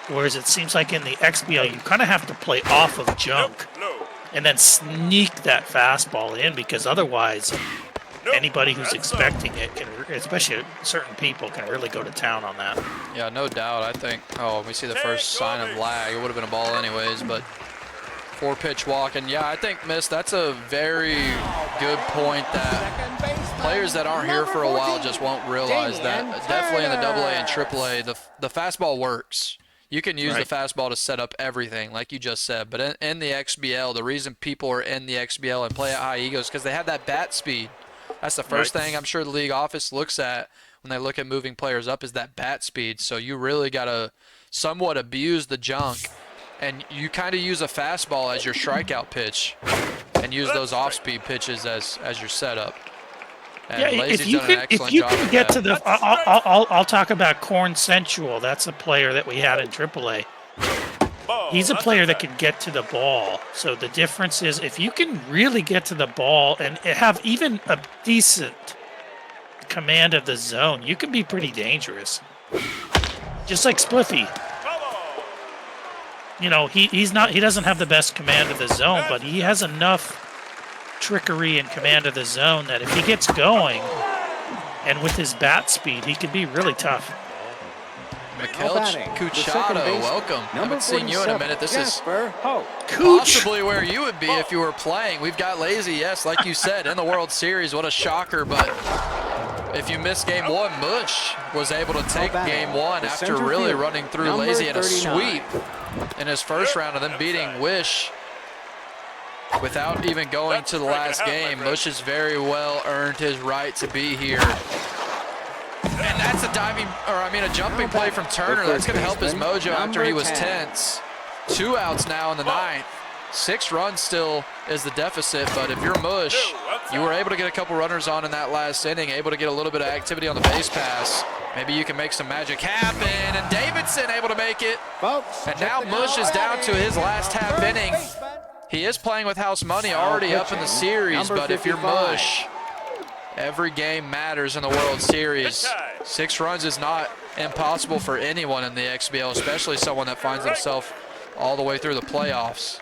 Whereas it seems like in the XBL, you kind of have to play off of junk and then sneak that fastball in, because otherwise anybody who's expecting it, can, especially certain people, can really go to town on that. Yeah, no doubt. I think, we see the first sign of lag. It would have been a ball anyways, but 4-pitch walk. And yeah, I think, Miss, that's a very good point that players that aren't here for a while just won't realize that. Definitely in the AA and AAA, the fastball works. You can use the fastball to set up everything, like you just said. But in the XBL, the reason people are in the XBL and play at high egos is because they have that bat speed. That's the first thing I'm sure the league office looks at when they look at moving players up, is that bat speed. So you really got to somewhat abuse the junk, and you kind of use a fastball as your strikeout pitch and use those off-speed pitches as your setup. And yeah, Lazy's if you done an can excellent job get to that. the, I'll talk about Corn Sensual. That's a player that we had in AAA. He's a player that can get to the ball. So the difference is, if you can really get to the ball and have even a decent command of the zone, you can be pretty dangerous. Just like Spliffy. You know, he doesn't have the best command of the zone, but he has enough trickery and command of the zone that if he gets going, and with his bat speed, he could be really tough. Mikhail Kuchado, welcome. Haven't seen you in a minute. This is Cooch. possibly where you would be if you were playing. We've got Lazy, yes, like you said, in the World Series. What a shocker, but if you missed game 1, Mush was able to take game 1 after really running through Lazy in a sweep in his first round and then beating Wish without even going to the last game. Mush has very well earned his right to be here. And that's a jumping play from Turner. That's going to help his mojo after he was tense. 2 outs now in the 9th. 6 runs still is the deficit, but if you're Mush, you were able to get a couple runners on in that last inning, able to get a little bit of activity on the base pass. Maybe you can make some magic happen, and Davidson able to make it. And now Mush is down to his last half inning. He is playing with house money already up in the series, but if you're Mush, every game matters in the World Series. 6 runs is not impossible for anyone in the XBL, especially someone that finds himself all the way through the playoffs.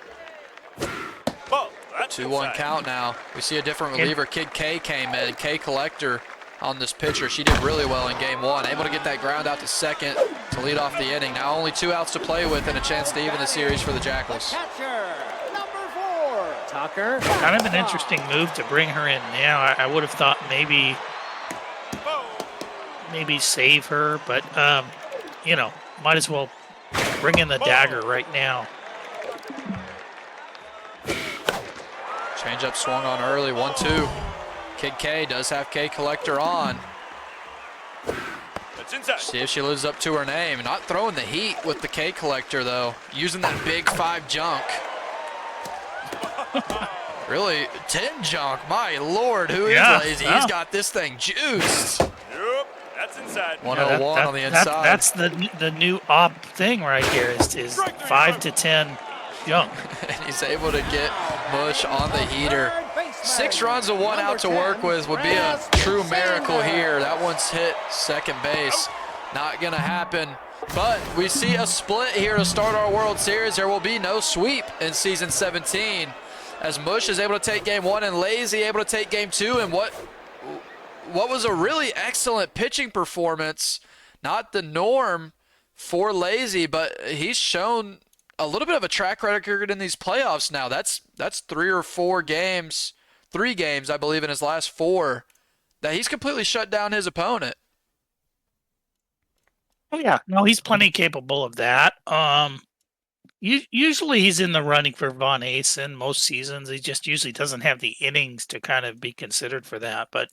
2-1 count now. We see a different reliever. Kid K came in. K Collector on this pitcher. She did really well in game 1. Able to get that ground out to second to lead off the inning. Now only 2 outs to play with and a chance to even the series for the Jackals. Tucker. Kind of an interesting move to bring her in now. I would have thought maybe save her, but might as well bring in the dagger right now. Changeup swung on early, 1-2. Kid K does have K Collector on. See if she lives up to her name. Not throwing the heat with the K Collector though. Using that big 5 junk. Really, 10 junk. My lord, who is Lazy? He's got this thing juiced. 101 on the inside. That's the new op thing right here is 5 to 10 jump. And he's able to get Mush on the heater. 6 runs and 1 out to work with would be a true miracle here. That one's hit second base. Not going to happen. But we see a split here to start our World Series. There will be no sweep in Season 17 as Mush is able to take Game 1 and Lazy able to take Game 2. And what was a really excellent pitching performance. Not the norm for Lazy, but he's shown a little bit of a track record in these playoffs now. That's 3 or 4 games. 3 games, I believe, in his last 4 that he's completely shut down his opponent. Oh yeah, no, he's plenty capable of that. Usually he's in the running for Von Asen most seasons. He just usually doesn't have the innings to kind of be considered for that. But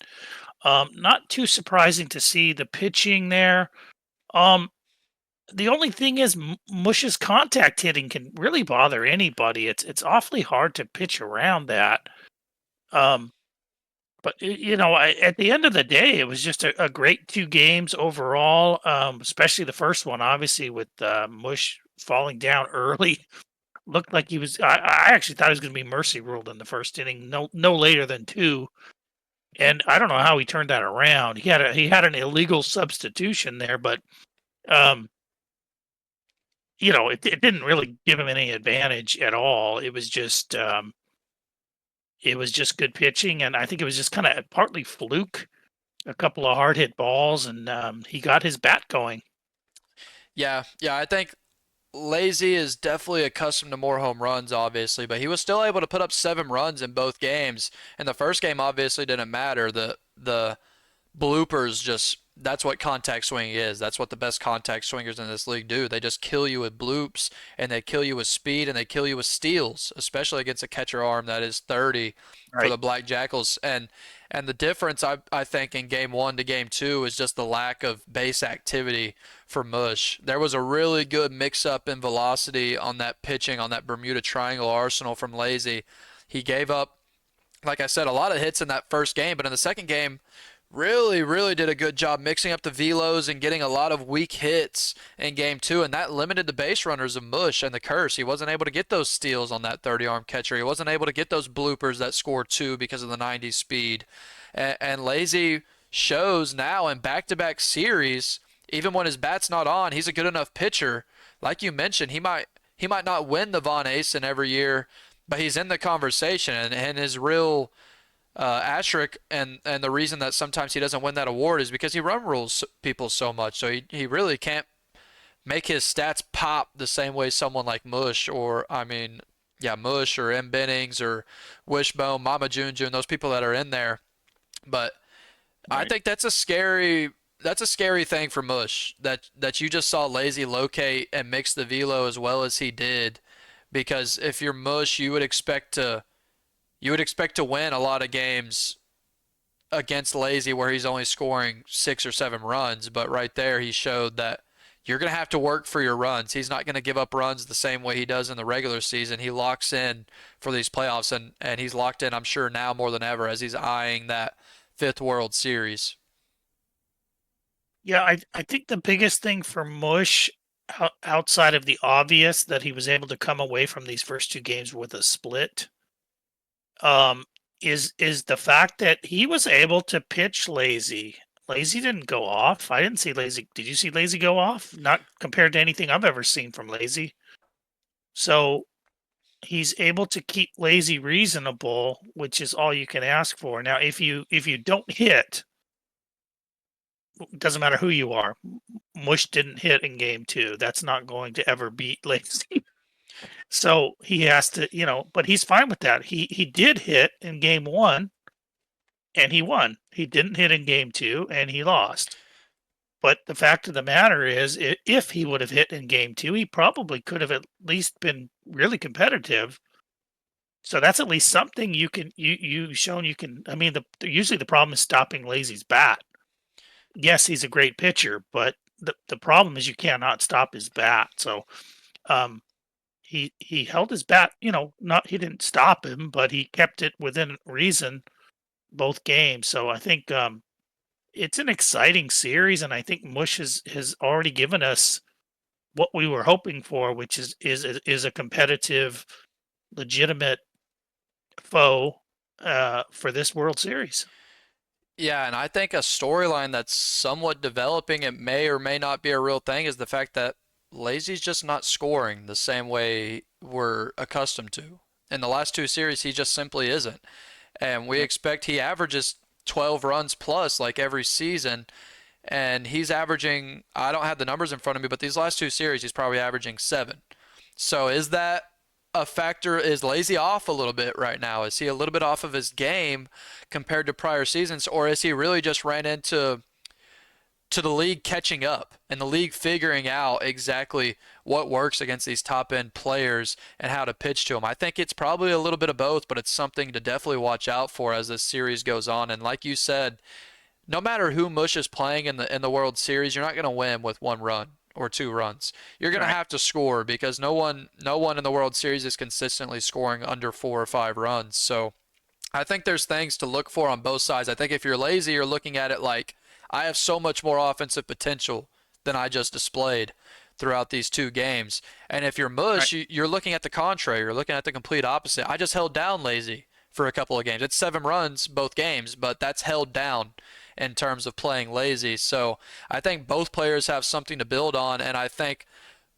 not too surprising to see the pitching there. The only thing is Mush's contact hitting can really bother anybody. It's awfully hard to pitch around that. But at the end of the day, it was just a great 2 games overall. Especially the first one, obviously with Mush falling down early. Looked like he was. I actually thought he was going to be mercy ruled in the first inning. No later than 2. And I don't know how he turned that around. He had an illegal substitution there, but it didn't really give him any advantage at all. It was just good pitching, and I think it was just kind of partly fluke, a couple of hard hit balls, and he got his bat going. Yeah, I think Lazy is definitely accustomed to more home runs, obviously, but he was still able to put up 7 runs in both games. And the first game obviously didn't matter. The bloopers that's what contact swinging is. That's what the best contact swingers in this league do. They just kill you with bloops, and they kill you with speed, and they kill you with steals, especially against a catcher arm that is 30 for the Black Jackals. And the difference, I think, in Game 1 to Game 2 is just the lack of base activity for Mush. There was a really good mix-up in velocity on that pitching, on that Bermuda Triangle arsenal from Lazy. He gave up, like I said, a lot of hits in that first game, but in the second game, really did a good job mixing up the velos and getting a lot of weak hits in Game 2, and that limited the base runners of Mush and the curse. He wasn't able to get those steals on that 30-arm catcher. He wasn't able to get those bloopers that scored 2 because of the 90 speed. And Lazy shows now in back-to-back series, even when his bat's not on, he's a good enough pitcher. Like you mentioned, he might not win the Von Asen every year, but he's in the conversation, and his real asterisk and the reason that sometimes he doesn't win that award is because he run rules people so much. So he really can't make his stats pop the same way someone like Mush Mush or M. Bennings or Wishbone, Mama Junjun, those people that are in there. But I think that's a scary thing for Mush that you just saw Lazy locate and mix the velo as well as he did, because if you're Mush, you would expect to win a lot of games against Lazy where he's only scoring 6 or 7 runs. But right there, he showed that you're going to have to work for your runs. He's not going to give up runs the same way he does in the regular season. He locks in for these playoffs, and he's locked in, I'm sure, now more than ever as he's eyeing that 5th World Series. Yeah, I think the biggest thing for Mush, outside of the obvious that he was able to come away from these first 2 games with a split, is the fact that he was able to pitch Lazy. Lazy didn't go off. I didn't see Lazy. Did you see Lazy go off? Not compared to anything I've ever seen from Lazy. So he's able to keep Lazy reasonable, which is all you can ask for. Now, if you don't hit, it doesn't matter who you are. Mush didn't hit in Game 2. That's not going to ever beat Lazy. So he has to, but he's fine with that. He did hit in Game 1 and he won. He didn't hit in Game 2 and he lost. But the fact of the matter is, if he would have hit in Game 2, he probably could have at least been really competitive. So that's at least something you've shown you can. I mean, usually the problem is stopping Lazy's bat. Yes, he's a great pitcher, but the problem is you cannot stop his bat. So, he held his bat, he didn't stop him, but he kept it within reason both games. So I think it's an exciting series, and I think Mush has already given us what we were hoping for, which is a competitive, legitimate foe for this World Series. Yeah, and I think a storyline that's somewhat developing, it may or may not be a real thing, is the fact that Lazy's just not scoring the same way we're accustomed to. In the last two series, he just simply isn't. And we expect he averages 12 runs plus like every season. And he's averaging, I don't have the numbers in front of me, but these last two series, he's probably averaging 7. So is that a factor? Is Lazy off a little bit right now? Is he a little bit off of his game compared to prior seasons, or is he really just ran into the league catching up and the league figuring out exactly what works against these top end players and how to pitch to them? I think it's probably a little bit of both, but it's something to definitely watch out for as this series goes on. And like you said, no matter who Mush is playing in the World Series, you're not going to win with 1 run or 2 runs. You're going to have to score, because no one in the World Series is consistently scoring under 4 or 5 runs. So I think there's things to look for on both sides. I think if you're Lazy, you're looking at it like, I have so much more offensive potential than I just displayed throughout these 2 games. And if you're Mush, you're looking at the contrary. You're looking at the complete opposite. I just held down Lazy for a couple of games. It's 7 runs both games, but that's held down in terms of playing Lazy. So I think both players have something to build on, and I think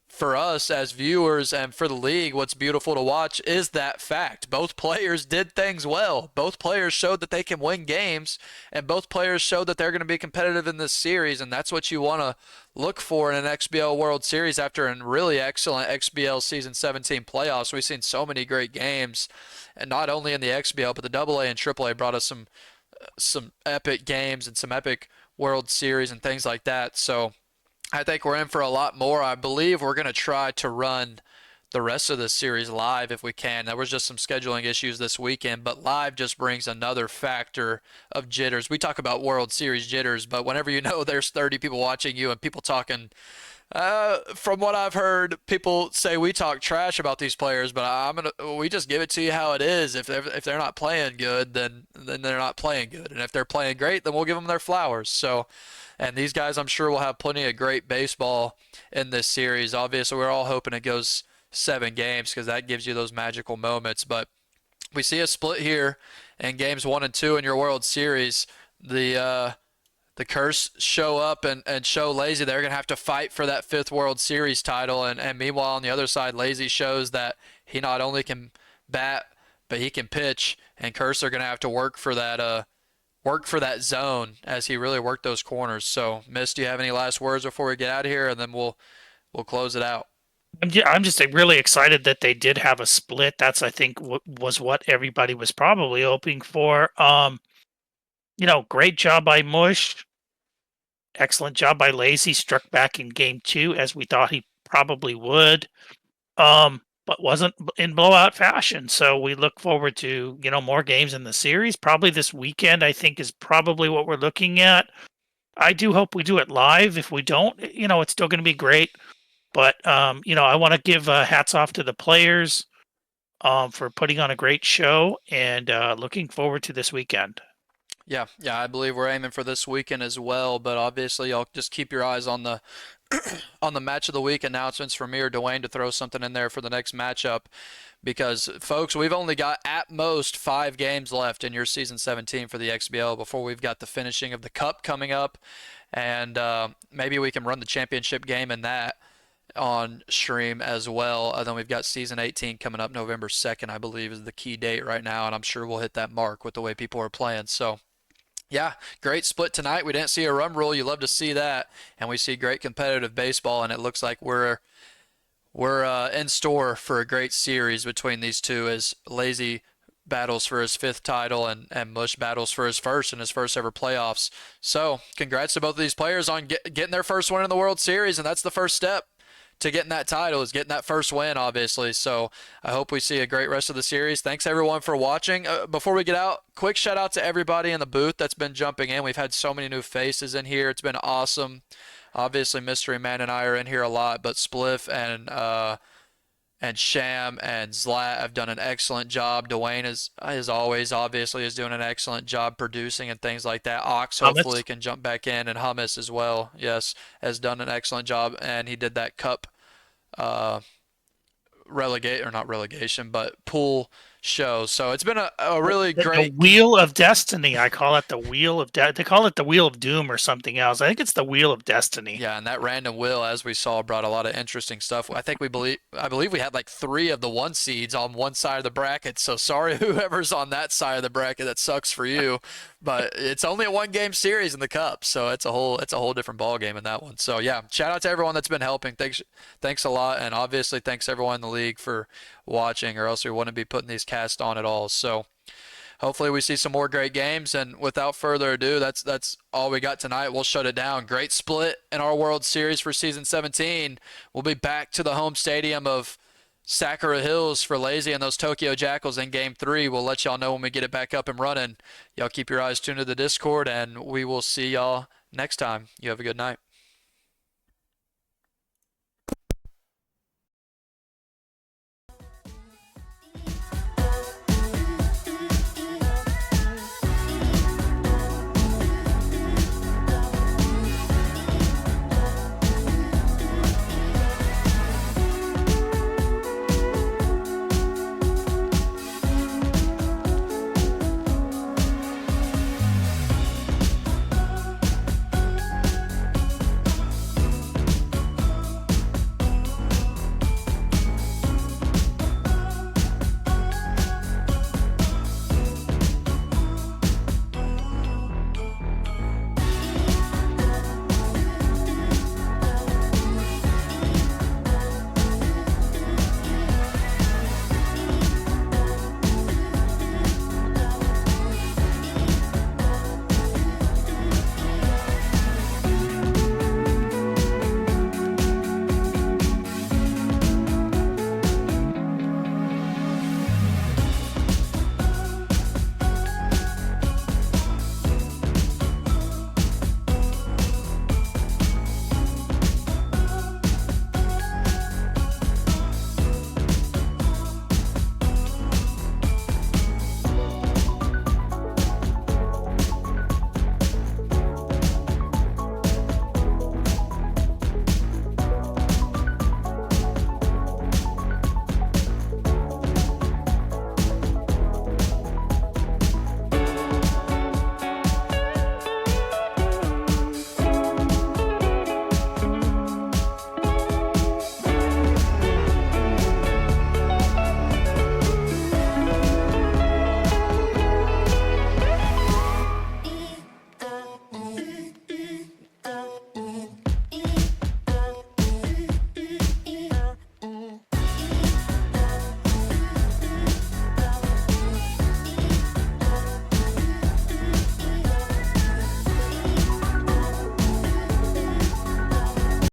for us as viewers and for the league, what's beautiful to watch is that fact. Both players did things well. Both players showed that they can win games, and both players showed that they're going to be competitive in this series, and that's what you want to look for in an XBL World Series after a really excellent XBL Season 17 playoffs. We've seen so many great games, and not only in the XBL, but the AA and AAA brought us some epic games and some epic World Series and things like that. So I think we're in for a lot more. I believe we're going to try to run the rest of this series live if we can. There was just some scheduling issues this weekend, but live just brings another factor of jitters. We talk about World Series jitters, but whenever you know there's 30 people watching you and people talking, from what I've heard, people say we talk trash about these players, but we just give it to you how it is. If they're not playing good, then they're not playing good, and if they're playing great, then we'll give them their flowers. So, and these guys, I'm sure, will have plenty of great baseball in this series. Obviously, we're all hoping it goes 7 games, because that gives you those magical moments. But we see a split here in games 1 and 2 in your World Series. The Curse show up and show Lazy they're going to have to fight for that 5th World Series title. And meanwhile, on the other side, Lazy shows that he not only can bat, but he can pitch. And Curse are going to have to work for that zone as he really worked those corners. So, Miss, do you have any last words before we get out of here? And then we'll close it out. I'm just really excited that they did have a split. That's, I think, was what everybody was probably hoping for. Great job by Mush. Excellent job by Lazy. Struck back in game 2 as we thought he probably would, but wasn't in blowout fashion. So we look forward to more games in the series. Probably this weekend, I think, is probably what we're looking at. I do hope we do it live. If we don't, it's still going to be great. But I want to give hats off to the players for putting on a great show, and looking forward to this weekend. Yeah, I believe we're aiming for this weekend as well, but obviously y'all just keep your eyes on the on the match of the week announcements from me or Dwayne to throw something in there for the next matchup, because folks, we've only got at most 5 games left in your season 17 for the XBL before we've got the finishing of the Cup coming up, and maybe we can run the championship game in that on stream as well. And then we've got season 18 coming up November 2nd, I believe, is the key date right now, and I'm sure we'll hit that mark with the way people are playing. So yeah, great split tonight. We didn't see a run rule. You love to see that. And we see great competitive baseball, and it looks like we're in store for a great series between these two, as Lazy battles for his 5th title and Mush battles for his first in his first ever playoffs. So congrats to both of these players on getting their first win in the World Series, and that's the first step to getting that title, is getting that first win, obviously. So I hope we see a great rest of the series. Thanks everyone for watching. Before we get out, quick shout out to everybody in the booth that's been jumping in. We've had so many new faces in here. It's been awesome. Obviously Mystery Man and I are in here a lot, but Spliff and and Sham and Zlat have done an excellent job. Dwayne is always obviously is doing an excellent job producing and things like that. Ox hopefully can jump back in, and Hummus as well. Yes, has done an excellent job, and he did that cup not relegation, but pool show. So it's been a really great. The Wheel of Destiny. I call it the Wheel of They call it the Wheel of Doom or something else. I think it's the Wheel of Destiny. Yeah, and that random wheel, as we saw, brought a lot of interesting stuff. I believe we had like 3 of the 1 seeds on one side of the bracket. So sorry, whoever's on that side of the bracket, that sucks for you. But it's only a 1-game series in the cup, so it's a whole different ball game in that one. So yeah, shout out to everyone that's been helping. Thanks a lot, and obviously thanks everyone in the league for watching, or else we wouldn't be putting these casts on at all. So hopefully we see some more great games, and without further ado, that's all we got tonight. We'll shut it down. Great split in our World Series for Season 17. We'll be back to the home stadium of Sakura Hills for Lazy and those Tokyo Jackals in Game 3. We'll let y'all know when we get it back up and running. Y'all keep your eyes tuned to the Discord, and we will see y'all next time. You have a good night.